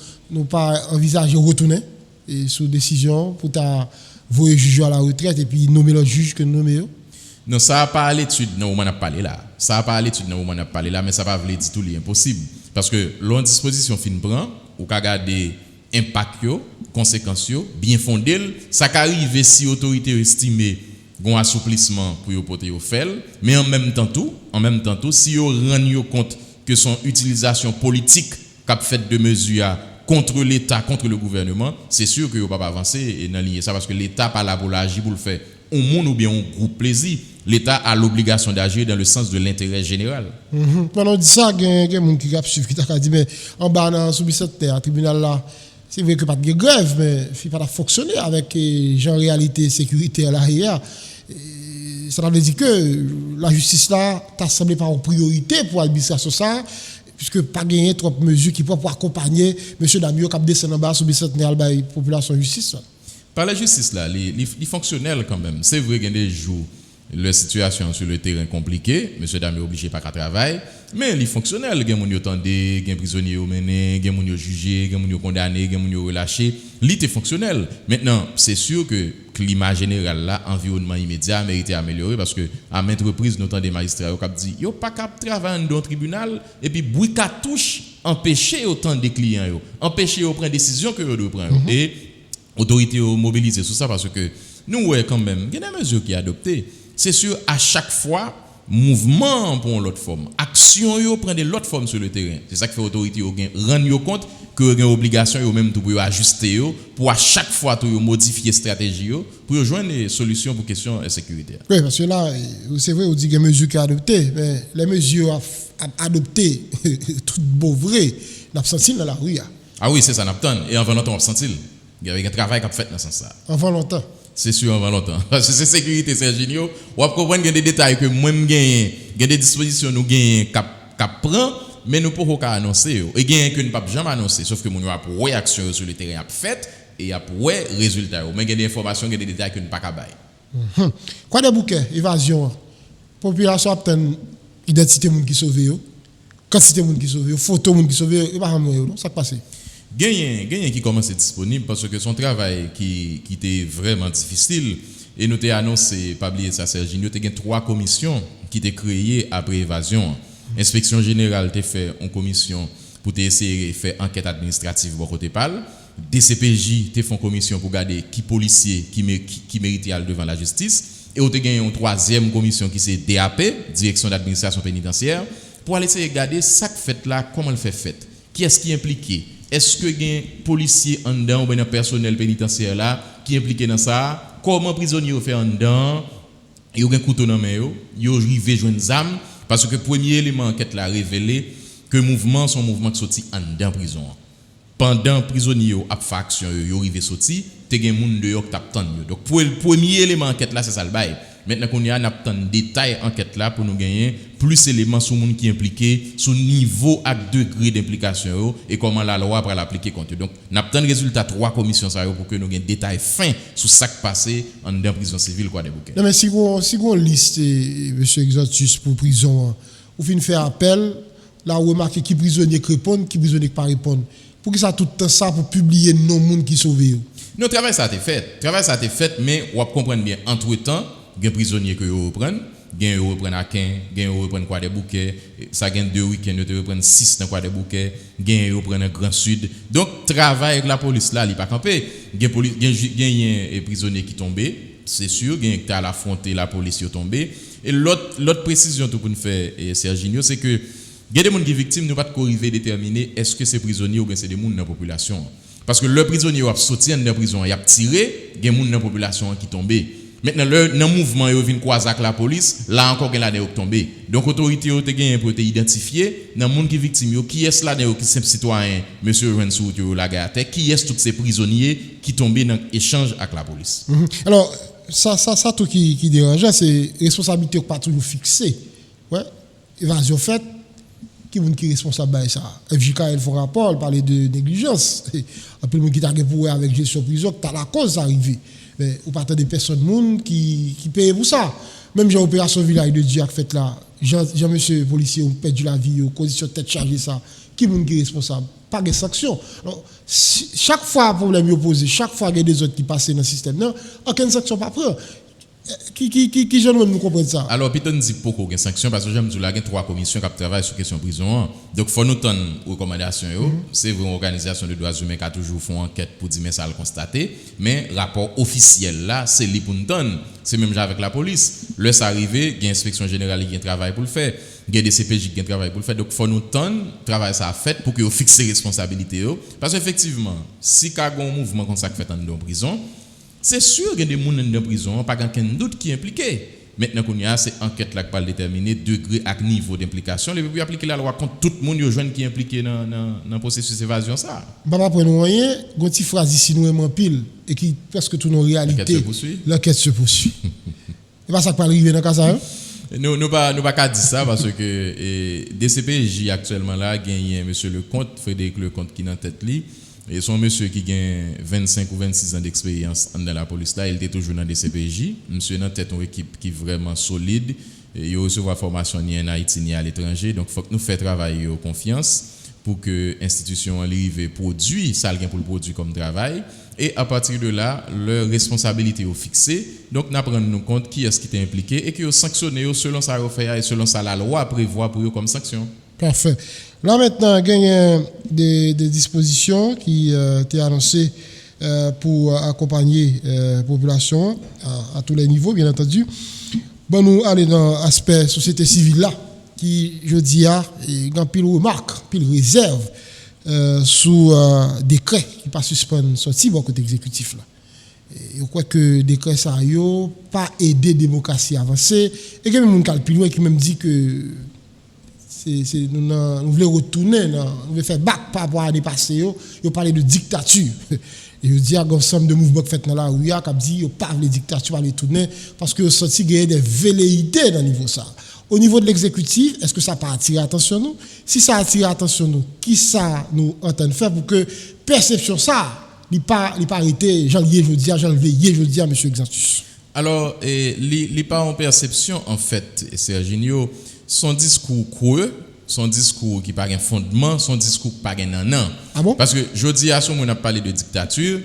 pas envisager retourner et sous décision pour voyer juge à la retraite et puis nommer le juge que nous nommons? Non, ça n'a pas à l'étude, non, on a parlé là. Ça n'a pas à l'étude, non, on a parlé là, mais ça va vous dire tout l'impossible. Parce que l'on disposition fin prend, ou qu'à garder impact, conséquences, bien fondé, ça arrive si l'autorité estime un assouplissement pour y porter au fait, mais en même temps tout, si on rend compte que son utilisation politique qu'a fait de mesures contre l'État, contre le gouvernement, c'est sûr que vous ne pouvez pas avancer et dans ça parce que l'État pas là pour l'agir pour le faire au monde ou bien au groupe plaisir. L'État a l'obligation d'agir dans le sens de l'intérêt général. Pendant dit ça, il y a des gens qui ont suivi qui dit mais en bas dans sous cette terre, tribunal là, c'est vrai que pas de grève mais il pas fonctionner avec en réalité sécurité à l'arrière. Ça veut dire que la justice là t'a semblé pas en priorité pour l'administration ça puisque pas gagner trop de mesures qui pour accompagner monsieur Damio qui descend en bas sous cette terre la population justice. Par la justice là, les fonctionnels quand même. C'est vrai qu'il y a des jours la situation sur le terrain compliquée, monsieur Damio est obligé pas qu'à travailler, mais les fonctionnels, il y a des gens qui ont des prisonniers menés, il y a des gens qui ont jugé, il y a des gens qui ont condamné, il y a des gens qui ont relâché. L'ité fonctionnel. Maintenant, c'est sûr que le climat général là, environnement immédiat mérite améliorer parce que à maintes reprises nous des magistrats qui dit yo pas cap travailler dans le tribunal et puis bruit ka touche empêcher autant des clients yo, empêcher au prendre décision que yo doit prendre. Et autorité mobilisée sur ça parce que nous ouais quand même, il y a des mesures qui adoptées. C'est sûr à chaque fois mouvement pour l'autre forme, action yo prend de l'autre forme sur le terrain. C'est ça qui fait autorité yo rendre compte que yo une obligation yo même tout pour ajuster yo pour à chaque fois tout modifier stratégie yo pour joindre des solutions pour question sécuritaire. Oui, parce que là c'est vrai on dit que les mesures qui adoptées mais les mesures adoptées tout beau vrai n'a senti dans la rue. Ah oui, c'est ça n'a pas et avant longtemps on senti. Il y avait un travail qui a fait dans ce sens ça. Avant longtemps. C'est sûr, avant longtemps. Parce que c'est sécurité, c'est ingénieux. On va comprendre qu'il y a des détails que moi-même gagne, il y a des dispositions nous gagne cap prend, mais nous pouvons pas annoncer. Et gagne que nous pas jamais annoncer, sauf que nous avons pour réaction sur le terrain fait et après résultat. Mais il y a des informations, il y a des détails que nous pas capable. Quoi des bouquets évasion. Population a une identité monde qui sauve yo. Quantité monde qui sauve yo, photo monde qui sauve yo, pas non, ça passe. Gagné qui commence à être disponible parce que son travail qui était vraiment difficile et nous avons annoncé, pas oublier ça Serge, nous avons 3 commissions qui étaient créées après évasion. Inspection générale a fait une commission pour essayer de faire enquête administrative pour côté PAL. DCPJ a fait une commission pour regarder qui policier qui mérite aller devant la justice et nous avons une 3e commission qui c'est DAP, Direction d'administration pénitentiaire, pour aller essayer de regarder ça fait là, comment le fait. Qui est-ce qui est impliqué? Est-ce que il y a un policier en dedans ou un personnel pénitentiaire là qui est impliqué dans ça? Comment prisonnier fait en dedans? Il y a un couteau dans main yo arrivé joindre zam parce que premier élément enquête là révélé que mouvement son mouvement qui sorti en dedans prison. Pendant prisonnier a fait action yo arrivé sorti, te gen moun dehors qui t'attend yo. Donc pour le premier élément enquête là c'est ça le bail. Maintenant qu'on y a n'attend détail enquête là pour nous gagner plus éléments sur monde qui impliqué, sur niveau et degré d'implication et comment la loi pour l'appliquer contre. Donc n'attend résultat 3 commissions ça pour que nous gagne détail fin sur ça qui passé en dans prison civile quoi des bouquets. Non mais si on liste monsieur Exotus pour prison, ou fin faire appel là on remarque qui prisonnier qui répond, qui prisonnier qui pas répondre. Pour que ça tout le temps ça pour publier non monde qui sauvé. Non travail ça a été fait. Mais on va comprendre bien entre-temps, il y a prisonniers que vous reprennent gain yo reprendre à 15, gain yo reprendre quoi des bouquets, ça gagne 2 week-ends yo te reprendre 6 dans quoi des bouquets, gain yo reprendre Grand Sud. Donc travail avec la police là, il pas camper. Gain police gain prisonnier qui tombé, c'est sûr, gain qui à l'affronter la police yo tombé. Et l'autre précision tout pour nous faire Serginho, c'est que il y a des gens qui sont victimes, nous ne pouvons pas arriver à déterminer est-ce que c'est prisonnier ou bien c'est des gens dans la population. Parce que le prisonnier a sorti de la prison, il a tiré, il y a des gens dans la population qui sont tombés. Maintenant, le mouvement, il vient croiser avec la police, là encore, il y a des gens qui sont tombés. Donc, l'autorité a gagné pour identifier dans les gens qui sont victimes, qui est là, qui sont citoyens, monsieur Rensou, la gare, qui est tous ces prisonniers qui sont tombés dans l'échange avec la police. Alors, ça tout qui dérange, c'est responsabilité pas toujours fixée. Ouais, évasion faite. Qui est responsable de ça? FJK, il faut rapport, il parlait de négligence. Après, le monde qui t'a pour avec gestion prison, tu as la cause arrivée. Mais ou pas des personnes qui payent pour ça. Même j'ai opération village de Dieu qui fait là, j'ai monsieur policier, on perdu la vie, condition de tête chargée ça. Qui est responsable? Pas de sanction. Alors, chaque fois problème est posé, chaque fois il y a des autres qui passent dans le système, non, aucune sanction pas prendre. Qui j'aime nous comprendre ça? Alors, Piton dit pourquoi il y a sanction parce que j'aime dire qu'il y a 3 commissions qui travaillent sur la question de prison. Donc, il faut nous donner des recommandations. C'est une organisation de droits humains qui a toujours fait une enquête pour dire mais ça le constater. Mais le rapport officiel là, c'est lui pour nous donner. C'est même avec la police. Là, ça arrive, il y a une inspection générale qui a un travail pour le faire. Il y a des CPJ qui ont un travail pour le faire. Donc, il faut nous donner travail ça a fait pour que vous fixiez les responsabilités. Parce qu'effectivement, si il y a un mouvement comme ça qui fait en prison, c'est sûr qu'il y a des gens dans la prison, pas aucun doute qui est impliqué. Maintenant, c'est enquête là qui va déterminer degré et niveau d'implication. Les peuvent appliquer la loi contre tout le monde qui est impliqué dans le processus d'évasion. Ça. Papa, pour nous, il y a une petite phrase ici, nous aimons pile, et qui presque toute nos réalités. L'enquête se poursuit. Et pas ça qui va arriver dans le cas ça. Nous ne pas dire ça parce que DCPJ actuellement là, il y a monsieur Lecomte, Frédéric Lecomte qui est en tête li. Et son monsieur qui a 25 ou 26 ans d'expérience dans la police là, il était toujours dans des CPJ. Monsieur dans tête une équipe qui est vraiment solide. Il reçoit formation ni en Haïti ni à l'étranger. Donc il faut que nous fassions travailler en confiance pour que l'institution arrive produit ça pour le produire comme travail. Et à partir de là, leur responsabilité est fixée. Donc nous prenons compte qui est-ce qui est impliqué et qui est sanctionné selon sa refait et selon ça la loi prévoit pour eux comme sanction. Parfait. Là maintenant, il y a des dispositions qui étaient annoncées pour accompagner la population à tous les niveaux, bien entendu. Bon, nous allons dans l'aspect société civile là, qui, je dis, a une pile remarque, pile réserve sous décret qui pas suspendre sorti bon côté exécutif là. Et je crois que décret ça yo pas aider démocratie à avancer et que même un plus loin qui même dit que nous voulons retourner, nous voulons faire back par rapport à l'année passée, nous parler de dictature. Et je dis qu'il y a un ensemble de mouvements qui fait dans la rue, qui dit qu'ils parlent de dictature, à retourner, parce que senti qu'il y a des velléités dans le niveau ça. Au niveau de l'exécutif, est-ce que ça peut attirer l'attention nous? Si ça attire l'attention nous, qui ça nous entend faire pour que perception ça, il pas arrêté, janvier, je dis à M. Exantus. Alors, il pas en perception, en fait, Serginho, son discours creux, son discours qui n'a pas un fondement, son discours qui n'a pas un nan. Ah bon? Parce que je dis à ce moment, on a parlé de dictature,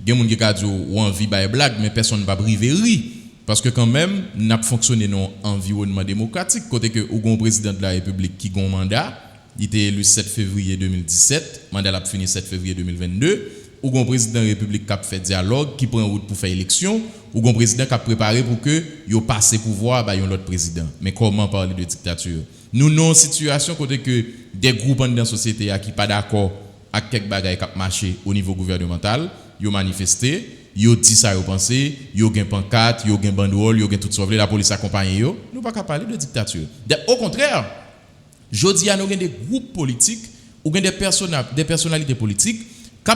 il y a des gens qui ont envie de blague, mais personne ne va briver rire. Parce que quand même, nous avons fonctionné dans un environnement démocratique, côté que le président de la République qui a un mandat, il était élu 7 février 2017, le mandat a fini 7 février 2022, ou un président de la République qui a fait dialogue, qui prend en route pour faire élection, ou un président qui a préparé pour que il passe pouvoir à l'autre président. Mais comment parler de dictature? Nous avons une situation côté que des groupes dans la société qui ne sont pas d'accord avec quelques bagages qui ont marché au niveau gouvernemental, ils ont manifesté, ils ont dit ça, ils ont pensé, ils ont une pancarte, ils ont une banderole, ils ont tout sauvé, la police accompagne. Nous ne pouvons pas parler de dictature. Au contraire, je dis à nous des groupes politiques ou des personnalités politiques qui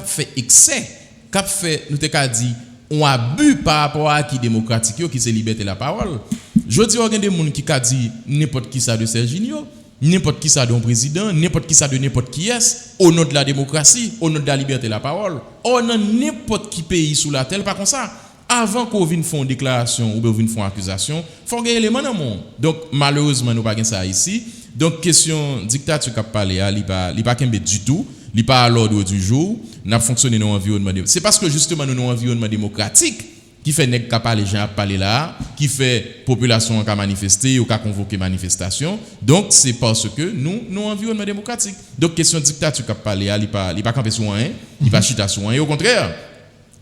fait excès, qui fait, nous t'ai dit, on abus par rapport à qui démocratique, qui c'est liberté de la parole. Je dis à des gens qui a dit n'importe qui ça de Serginho, n'importe qui ça de président, n'importe qui ça de n'importe qui est, au nom de la démocratie, au nom de la liberté de la parole. On a n'importe qui pays sous la terre, pas comme ça. Avant qu'on vienne faire une déclaration ou qu'on vienne faire une accusation, il faut gagner les éléments dans le monde. Donc, malheureusement, nous n'avons pas ça ici. Donc, question dictature qu'a parlé, il n'est pas du tout. Il n'est pas à l'ordre du jour. Nous avons fonctionné dans un environnement démocratique. C'est parce que justement, nous avons un environnement démocratique qui fait nèg ka parler gens parler là, qui fait population ka manifester ou ka convoquer manifestation. Donc c'est parce que nous environnement démocratique. Donc question dictature ka parler il pas camper sur rien, il pas chita sur rien. Au contraire,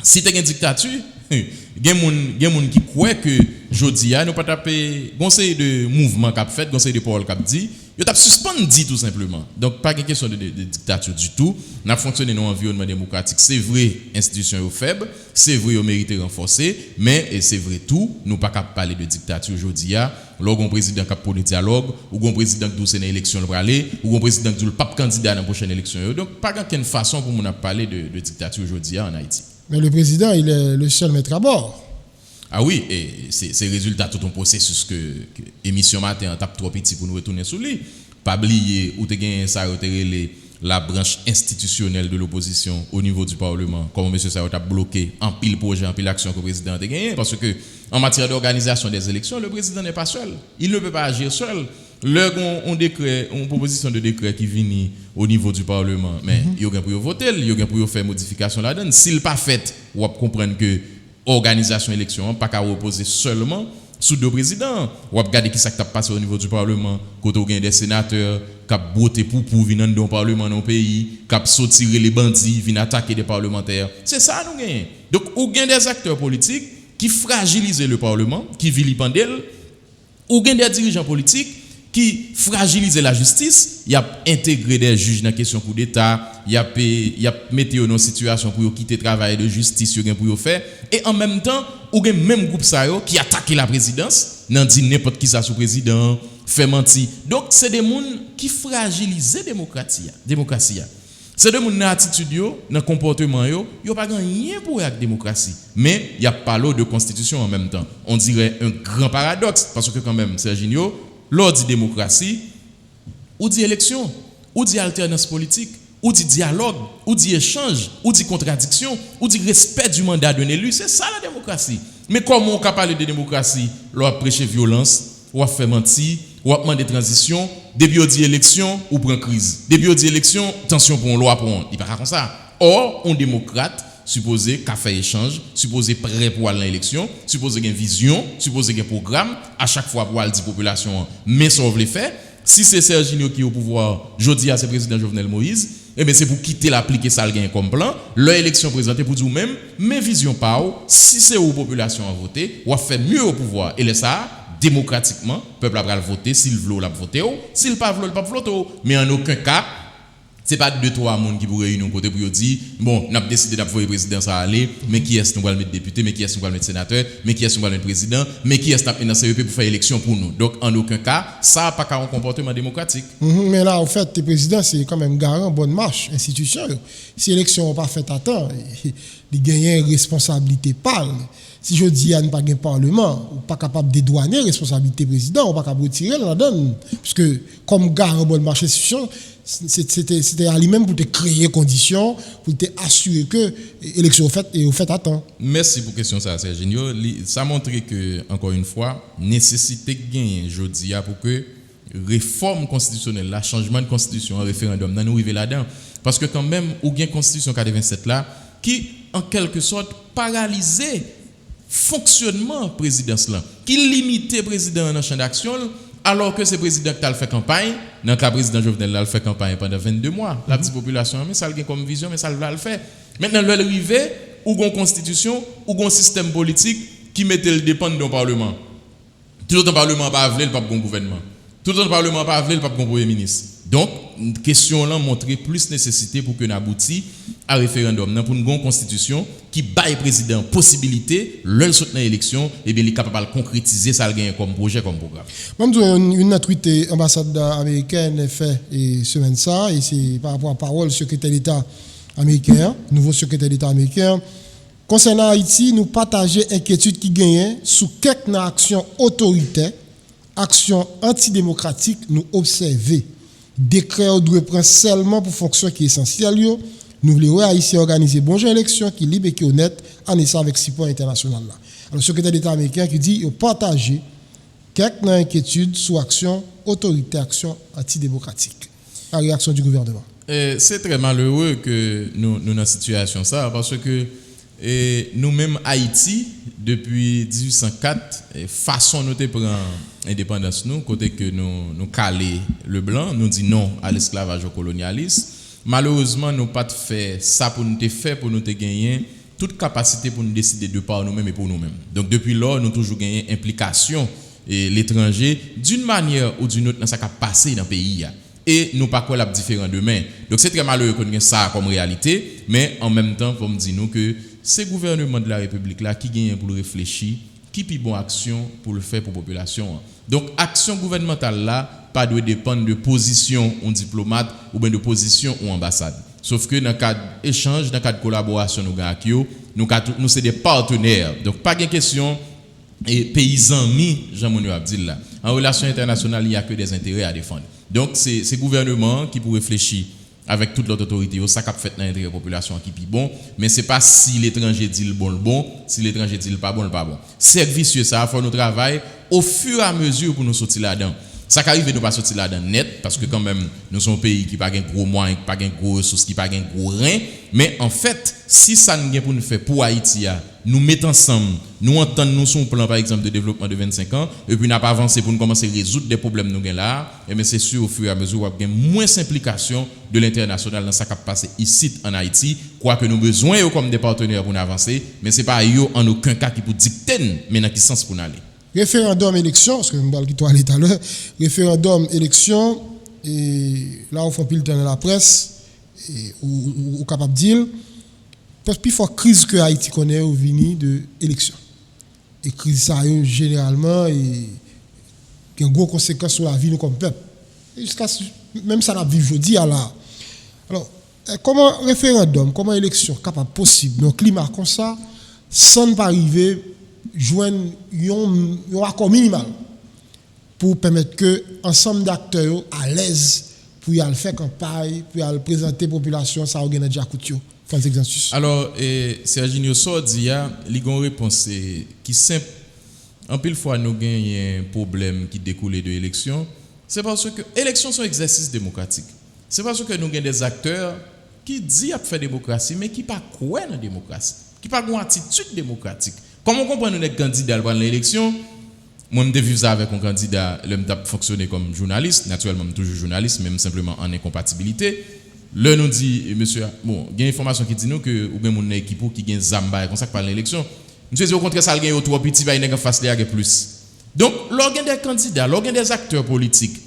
si tu as une dictature, il y a des gens qui croient que jodi a nous pas taper conseil de mouvement qu'a fait, conseil de parole qu'a dit, il t'a suspendu tout simplement. Donc pas une question de dictature du tout. N'a fonctionné dans un environnement démocratique. C'est vrai institution faible, c'est vrai au mérite renforcé, mais c'est vrai tout, nous pas capable parler de dictature jodi a. Lorsqu'on président qui a pour le dialogue, ou un président qui doit une élection pour aller, ou un président qui doit pas candidat dans la prochaine élection. Donc pas aucune façon pour nous parler de dictature jodi a en Haïti. Mais le président, il est le seul maître à bord. Ah oui, et c'est résultat de tout un processus que émission matin tape trop petit pour nous retourner sur lui. Pas oublier ou te gagner ça la branche institutionnelle de l'opposition au niveau du Parlement. Comme M. Sarot a bloqué en pile projet, en pile action que le président a gagné. Parce que en matière d'organisation des élections, le président n'est pas seul. Il ne peut pas agir seul. On décret, une proposition de décret qui vient au niveau du Parlement, mais il y a pour voter, il y a pour faire modification là-dedans. S'il n'est pas fait, on va comprendre que organisation élection pas qu'à reposer seulement sous deux présidents. On va regarder qui ça qui passe au niveau du Parlement, quand on a des sénateurs qui ont voté pour venir dans le Parlement dans le pays, qui ont sorti les bandits, viennent attaquer des parlementaires. C'est ça nous gagnons. Donc, on a des acteurs politiques qui fragilisent le Parlement, qui vilipendent, ou des dirigeants politiques qui fragilisent la justice, il y a intégré des juges dans la question coup d'État, il y a mis dans une situation pour quitter le travail de justice pour faire, et en même temps, il y a même groupe qui attaque la présidence, n'a dit n'importe qui ça sous président, fait mentir. Donc c'est des gens qui fragilisent la démocratie. C'est des gens dans l'attitude, dans le comportement, ils n'ont pas rien pour la démocratie. Mais il y a pas l'eau de constitution en même temps. On dirait un grand paradoxe, parce que quand même, Serginho, lors dit démocratie, ou dit élection, ou dit alternance politique, ou dit dialogue, ou dit échange, ou dit contradiction, ou dit respect du mandat d'un élu, c'est ça la démocratie. Mais comment on peut parler de démocratie, l'on prêcher violence, ou fait mentir, ou demander transition, depuis on dit élection, ou prend crise. Depuis on dit élection, tension pour une loi pour on. Il pas comme ça. Or, on démocrate supposé qu'a fait échange, supposé prêt pour aller à l'élection, supposé qu'il y a une vision, supposé qu'il y a un programme, à chaque fois pour aller dire population, mais ça veut le faire. Si c'est Serginho qui est au pouvoir, jeudi à ce président Jovenel Moïse, eh bien c'est pour quitter l'appliquer ça le gain comme plan, l'élection présentée pour dire même, mais vision pas ou, si c'est aux populations à voter, ou à faire mieux au pouvoir. Et là ça, démocratiquement, le peuple va voter, s'il veut, il va voter, s'il pas veut, il va voter. Mais en aucun cas, c'est pas deux trois monde qui pourraient réunir côté pour dire bon on a décidé d'appuyer le président ça aller mais qui est-ce nous va le mettre député mais qui est-ce nous va le mettre sénateur mais qui est-ce nous va le mettre président mais qui est-ce dans CEP pour faire élection pour nous. Donc en aucun cas ça n'a pas un comportement démocratique. Mais là en fait le président c'est quand même garant bonne marche institution. Si l'élection n'est pas faite à temps, il gagne une responsabilité pâle. Si je dis à ne pas un parlement, ou pas capable de dédouaner la responsabilité président, ou pas capable de retirer la donne. Parce que comme garant bonne marche institution, c'était à lui-même pour te créer conditions, pour te assurer que l'élection est faite à temps. Merci pour la question, ça, Serginho. Ça montre que, encore une fois, nécessité de gagner aujourd'hui pour que réforme constitutionnelle, la changement de constitution, un référendum, nous arriver là-dedans. Parce que quand même, ou bien constitution 87 là, qui en quelque sorte paralysait fonctionnement présidence là, qui limitait le président dans le champ d'action. Alors que c'est le président qui a fait campagne, dans le cas président Jovenel a fait campagne pendant 22 mois. La petite population, mais ça a comme vision, mais ça va le faire. Maintenant, le arrivé, ou une constitution, ou un système politique qui mettait le dépendre d'un parlement. Tout le parlement n'a pas voulu, le pas bon gouvernement. Tout le parlement n'a pas voulu, le pas bon premier ministre. Donc, une question là montrer plus nécessité pour que nous aboutissions à référendum, pour une bonne constitution qui baille président possibilité, le soutenir l'élection, et bien il est capable de concrétiser ça comme projet, comme programme. Même une tweet ambassade américaine fait semaine ça, et c'est par rapport à parole secrétaire d'État américain, nouveau secrétaire d'État américain. Concernant Haïti, nous partageons inquiétude qui gagne sous quelques actions autoritaires, actions antidémocratiques, nous observer. Décret doit prendre seulement pour fonction qui est essentielle. Nous voulons Haïti organiser une bonne élection qui est libre et qui est honnête en essayant avec 6 points internationaux. Alors, le secrétaire d'État américain qui dit partager quelques inquiétudes sur action autoritaire, action antidémocratique. La réaction du gouvernement. C'est très malheureux que nous dans cette situation ça parce que Et nous-mêmes, Haïti, depuis 1804, façon nous te prendre indépendance, nous, côté que nous caler le blanc, nous dit non à l'esclavage au colonialisme. Malheureusement, nous pas fait ça pour nous te faire, pour nous te gagner toute capacité pour nous décider de par nous-mêmes et pour nous-mêmes. Donc depuis lors, nous toujours gagné implication et l'étranger d'une manière ou d'une autre dans ça qui a passé dans le pays. Et nous pas quoi la différent demain. Donc c'est très malheureux qu'on ait ça comme réalité, mais en même temps, faut me dire nous que c'est le gouvernement de la République là qui gagne pour réfléchir, qui puis bon action pour le faire pour la population. Donc action gouvernementale là pas doit dépendre de position ou diplomate ou bien de position ou ambassade. Sauf que dans le cadre d'échange, dans le cadre de collaboration nous c'est des partenaires. Donc pas de question et paysans mis Jean-Mouni Abdil là. En relation internationale, il n'y a que des intérêts à défendre. Donc c'est le gouvernement qui peut réfléchir avec toute l'autre autorité, ça qu'a fait dans l'intérêt de la population qui est bon, mais c'est pas si l'étranger dit le bon, si l'étranger dit le pas bon. C'est vicieux ça, il faut nous travailler au fur et à mesure pour nous sortir là-dedans. Ça qu'arrive nous pas sortir là-dedans net parce que quand même nous sommes un pays qui pas un gros moyen, qui pas un gros ressources, qui pas un gros rein, mais en fait, si ça nous pour nous faire pour Haïti, nous mettons ensemble, nous entendons nous son plan par exemple de développement de 25 ans et puis n'a pas avancé pour nous commencer à résoudre des problèmes nous gain là, et mais c'est sûr au fur et à mesure on va gagner moins d'implication de l'international dans ça qui passe ici en Haïti, quoi que nous besoin comme des partenaires pour nous avancer, mais c'est pas eux en aucun cas qui pour dicter mais dans quel sens pour nous aller. Référendum élection, parce que je vais tout à l'heure, référendum élection, et là on fait pile temps dans la presse, ou capable de dire, parce qu'il faut crise que Haïti connaît au vini de élection. Et crise ça généralement, et qui a une grosse conséquence sur la vie nous comme peuple. Et jusqu'à même ça n'a vécu aujourd'hui à là. Alors, comment référendum, comment élection capable possible dans un climat comme ça, sans ne pas arriver joindre un accord minimal pour permettre que ensemble d'acteurs à l'aise pour y aller faire campagne, pour y aller présenter la population, ça organise déjà couture. Alors, Serginho Sordi a une réponse qui simple. En pile fois, nous avons un problème qui découle de l'élection. C'est parce que l'élection sont un exercice démocratique. C'est parce que nous avons des acteurs qui disent faire démocratie, mais qui ne pas croient dans la démocratie, qui n'ont pas une attitude démocratique. Comment on comprend les candidats dans l'élection? Moi, je vivre ça avec un candidat, je fonctionner comme journaliste, naturellement, toujours journaliste, même simplement en incompatibilité. Là, nous dit, monsieur, bon, il y a une information qui dit nous que, ou bien mon équipe qui gagne Zamba, comme ça que parle l'élection. Monsieur, au contraire, ça gagne trop petit, il y a face à plus. Donc, l'organe des candidats, l'organe des acteurs politiques,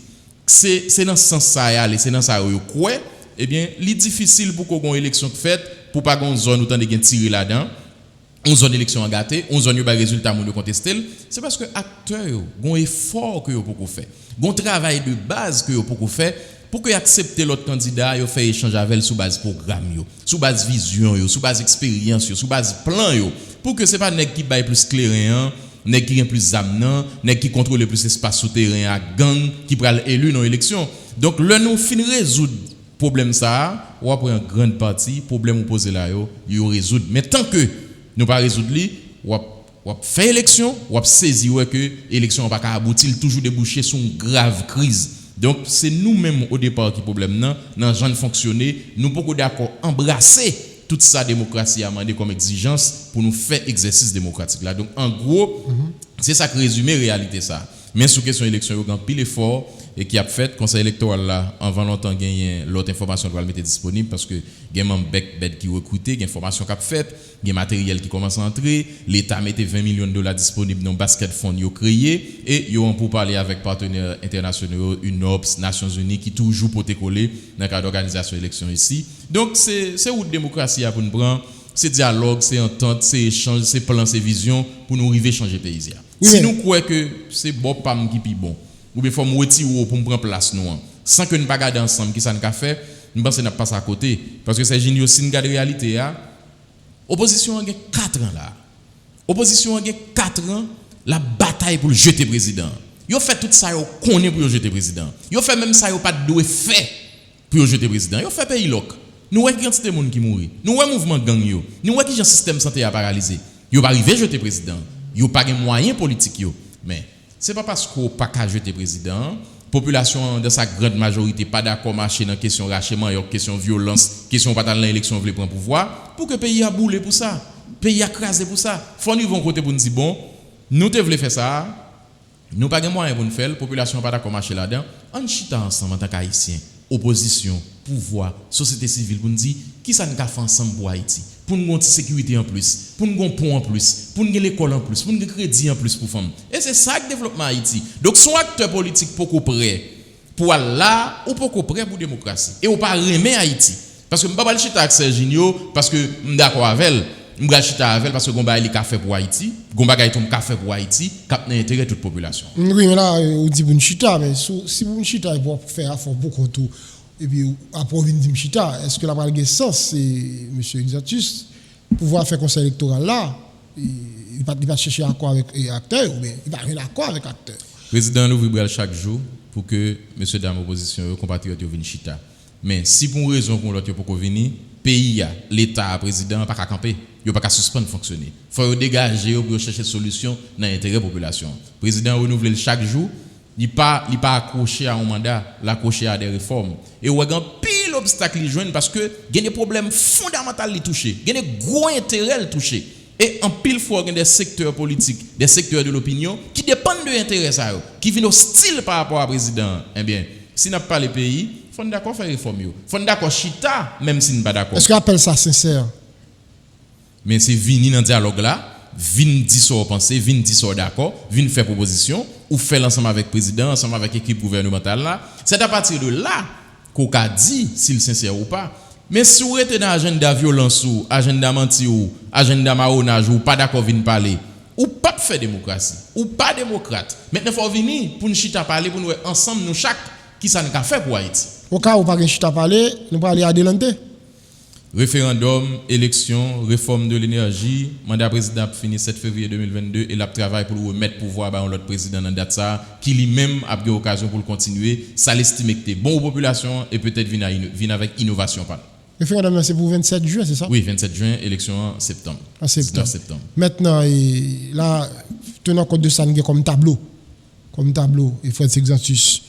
c'est dans ce sens-là, c'est dans ça où quoi, eh bien, il est difficile pour qu'on ait une élection faite, pour pas qu'on zone où tant de tirer là-dedans. On zone élection en gâté, on zone pas résultat de contester, c'est parce que acteurs ont un effort que pour faire. Un travail de base que pour faire pour que accepter l'autre candidat, yo fait échange avec sous base programme yo, sous base vision yo, sous base expérience yo, sous base plan yo, pour que c'est pas nèg qui baille plus clairin, nèg qui gagne plus amenant, nèg qui contrôle plus espace souterrain à gang qui pral élu dans élection. Donc là nous fin résoudre problème ça, ou après une grande partie problème ou poser là yo résoudre. Mais tant que nous pas résoudre li, ou faire élection, ou saisir que élection pas aboutir toujours déboucher sur une grave crise. Donc c'est nous-mêmes au départ qui problème non dans genre fonctionner, nous beaucoup d'accord embrasser toute sa démocratie à demander comme exigence pour nous faire exercice démocratique là. Donc en gros, c'est ça qui résume la réalité ça. Mais sur question élection, il y a un pile effort et qui a fait conseil électoral là avant longtemps gagner l'autre information qu'on va mettre disponible parce que il y a membre bed qui recruté, il y a information qui a fait, il y a matériel qui commence à entrer, l'état mettait 20 millions de dollars disponibles dans basket fund yo créé et yo pour parler avec partenaires internationaux, UNOPS, Nations Unies qui toujours pour te coller dans le cadre d'organisation élection ici. Donc c'est où démocratie pour nous prendre, c'est dialogue, c'est entente, c'est échange, c'est plan, c'est vision pour nous arriver changer pays. Oui, si nous croyons que c'est bon pam qui pi bon ou bien faut nous retirer pour prendre place nous sans que nous pas garder ensemble qui ça nous fait nous pensons n'a pas à côté parce que c'est génial si nous garder réalité opposition a 4 ans là opposition a 4 ans la bataille pour le jeter président yo fait tout ça yo connaît pour le jeter président yo fait même ça yo pas doit faire pour le jeter président yo fait pays loc nous voyons quantité de monde qui mourir nous voyons mouvement gang yo nous voyons qui le système santé a paralysé yo pas arriver jeter président yo pas de moyens politiques yo mais c'est pas parce qu'on pas qu'à jeter président population dans sa grande majorité pas d'accord marcher dans question rachement et question violence question pas dans l'élection veut prendre pouvoir pour que pays a boulé pour ça pays a crasé pour ça. Faut nous vont côté pour nous dire bon, nous te voulons faire ça, nous pas de moyens pour nous faire, la population pas d'accord marcher là-dedans. On chita ensemble en tant qu'haïtien, opposition, pouvoir, société civile pour nous dire qui ça nous a fait ensemble pour Haïti, pour nous avoir une sécurité en plus, pour nous avoir un pont en plus, pour nous avoir l'école en plus, pour nous avoir un crédit en plus pour femmes. Et c'est ça le développement Haïti. Donc son acteur politique beaucoup prêt pour aller là ou beaucoup prêt pour la démocratie. Et on pas remet Haïti. Parce que je ne vais pas chita avec Serginho parce que je suis d'accord avec elle. Je vais chita avec elle parce que je vais café pour Haïti. Je vais un café pour Haïti qui a intérêt toute la population. Oui, mais là, on dit bon chita, mais si vous chita, il faut faire un beaucoup tout. Et puis, après, on dit chita, est-ce que la parole a sens, c'est M. Exatus, pouvoir faire conseil électoral là, il ne va pas chercher un accord avec acteur, ou bien il va avoir un accord avec acteur. Le président nous vibre chaque jour pour que M. Dame opposition, compatriotes viennent chita. Mais si pour une raison pour l'autre pour venir, pays, l'État, le président, pas qu'à camper, il pas qu'à suspendre fonctionner. Il faut dégager pour chercher des solutions dans l'intérêt de la population. Le président renouvelle chaque jour, il pas accroché à un mandat, l'accroché à des réformes. Et il y a un pile obstacle qui joignent parce que il y a des problèmes fondamentaux qui touchent, il y a des gros intérêts qui touchent. Et en pile fois, il y a des secteurs politiques, des secteurs de l'opinion qui dépendent de l'intérêt, qui viennent hostile par rapport au président. Eh bien, si n'a pas les pays, il faut d'accord faire réforme. Il faut d'accord chita, même si nous pas d'accord. Est-ce qu'on appelle ça sincère? Mais c'est venir dans le dialogue là, venir dire ce qu'on pense, venir dire ce qu'on d'accord, venir faire proposition, ou faire l'ensemble avec le président, ensemble avec l'équipe gouvernementale là. C'est à partir de là qu'on a dit s'il est sincère ou pas. Mais si vous êtes dans l'agenda violence ou agenda menti ou agenda marronnage ou pas d'accord venir parler, ou pas faire démocratie, ou pas démocrate. Maintenant il faut venir pour nous chita parler pour nous ensemble nous chaque qui ça nous a fait pour Haïti. Au cas où pas de chita parler, nous pas aller à Delante. Référendum, élection, réforme de l'énergie, mandat président fini 7 février 2022 et la travail pour remettre pouvoir à l'autre président dans date ça qui lui-même a eu l'occasion pour le continuer, ça l'estime que c'est bon aux populations et peut-être venir avec innovation par. Référendum c'est pour 27 juin, c'est ça? Oui, 27 juin, élection en septembre. En septembre. 19 septembre. Maintenant là tenant compte de ça nous comme tableau et Fred Exantus.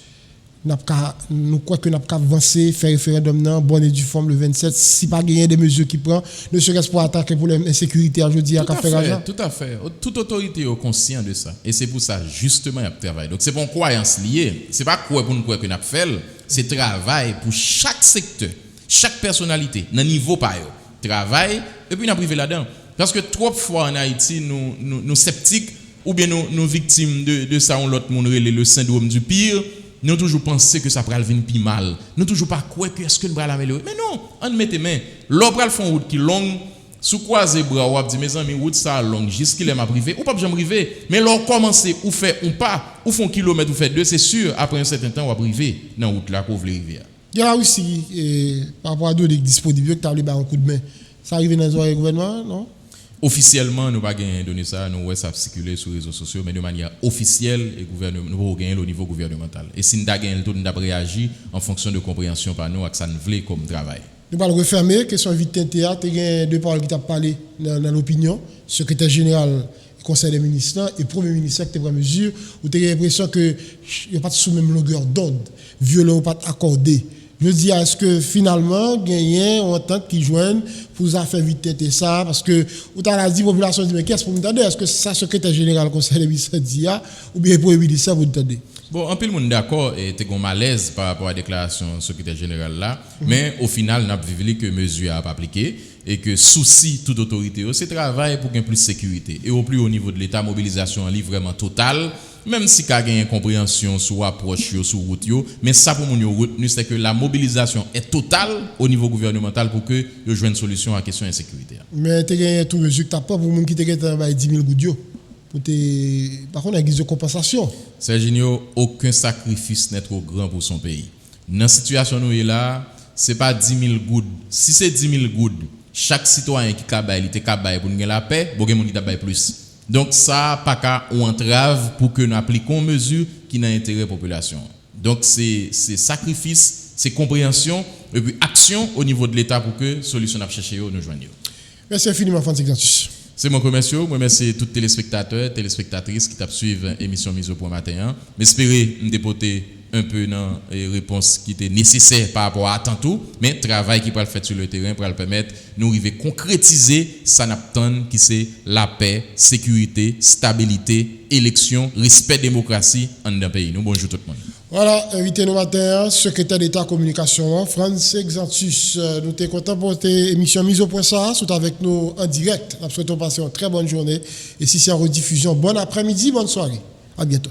Nous croyons que nous avons avancé, faire référendum dans bonne et due forme le 27, si pas gagner des mesures qui prend, ne serait-ce pour attaquer pour l'insécurité aujourd'hui à faire. Tout à fait. Toute autorité est consciente de ça. Et c'est pour ça, justement, il y a travail. Donc, c'est pas une croyance liée. Ce n'est pas quoi pour nous croire que nous avons fait. C'est travail pour chaque secteur, chaque personnalité, dans le niveau par eux. Travail, et puis nous avons privé là-dedans. Parce que trop de fois en Haïti, nous sceptiques, ou bien nous victimes de ça, on l'autre monde, le syndrome du pire. Nous toujours pensé que ça pourrait venir plus mal. Nous toujours pas quoi que est-ce que nous pourrait l'améliorer. Mais non, on met tes mains. L'autre pral font route qui longue, sous croiser bras ou dit mes amis route ça longue jusqu'il est ma privé ou pas jamais privé. Mais leur commencer ou faire ou pas ou font kilomètre ou fait deux, c'est sûr après un certain temps on va privé dans route là couvre les rivières. Il y a aussi par rapport à d'autres disponibles qui ont un coup de main. Ça arrive dans les gouvernements, non? Officiellement, nous n'avons pas donné ça, nous ça circuler sur les réseaux sociaux, mais de manière officielle, nous avons gagné au niveau gouvernemental. Et si nous avons gagné le tout, nous avons réagi en fonction de compréhension par nous, à ça nous voulait comme travail. Nous allons refermer, question vite théâtre, il y a deux paroles qui t'ont parlé dans l'opinion, secrétaire général du Conseil des ministres et premier ministre qui prend mesure, où tu as l'impression qu'il n'y a pas de sous même longueur d'onde, violent ou pas accordé. Je dis, est-ce que finalement, il y a une entente qui joignent pour faire vite tête ça? Parce que, où tu as dit, la population dit, mais qu'est-ce que vous entendez? Est-ce que c'est ça, secrétaire général du Conseil des ministres dit, ou bien pour éviter ça, vous entendez? Bon, un peu le monde d'accord et t'es un malaise par rapport à la déclaration secrétaire général là, mais au final, nous avons vu que mesure à pas appliquer et que souci toute autorité, c'est travail pour qu'il y ait plus de sécurité. Et au plus haut niveau de l'État, mobilisation en livre vraiment totale, même si il y a une compréhension sur approche, sur route, mais ça pour nous retenir, c'est que la mobilisation est totale au niveau gouvernemental pour que nous joignent une solution à la question de l'insécurité. Mais tu as tout mesure que tu n'as pas pour les gens qui te 10 000 gouttes. Par contre, il y a une guise de compensation. Serginho, aucun sacrifice n'est trop grand pour son pays. Dans la situation où nous sommes là, ce n'est pas 10 000 gouttes. Si c'est 10 000 gouttes, chaque citoyen qui a été capable pour nous la paix, il y a plus. Donc ça, pas qu'à ou entrave pour que nous appliquions une mesure qui n'a intérêt à la population. Donc c'est sacrifice, c'est compréhension et puis action au niveau de l'État pour que solution à chercher nous joignons. Merci infiniment, Franz Exantus. C'est mon commercial. Moi, merci tous les téléspectateurs, téléspectatrices qui suivent l'émission Mise au point matin. J'espère me dépoter un peu dans les réponses qui étaient nécessaires par rapport à tantôt, mais travail qui peut le faire sur le terrain pour le permettre nous arriver concrétiser ça n'attend qui c'est la paix, sécurité, stabilité, élection, respect démocratie en un pays. Nous bonjour tout le monde. Voilà, invité nous matin, secrétaire d'État communication, France Exantus. Nous sommes contents pour cette émission mise au point ça, sont avec nous en direct. Nous souhaitons passer une très bonne journée. Et si c'est en rediffusion, bon après-midi, bonne soirée. À bientôt.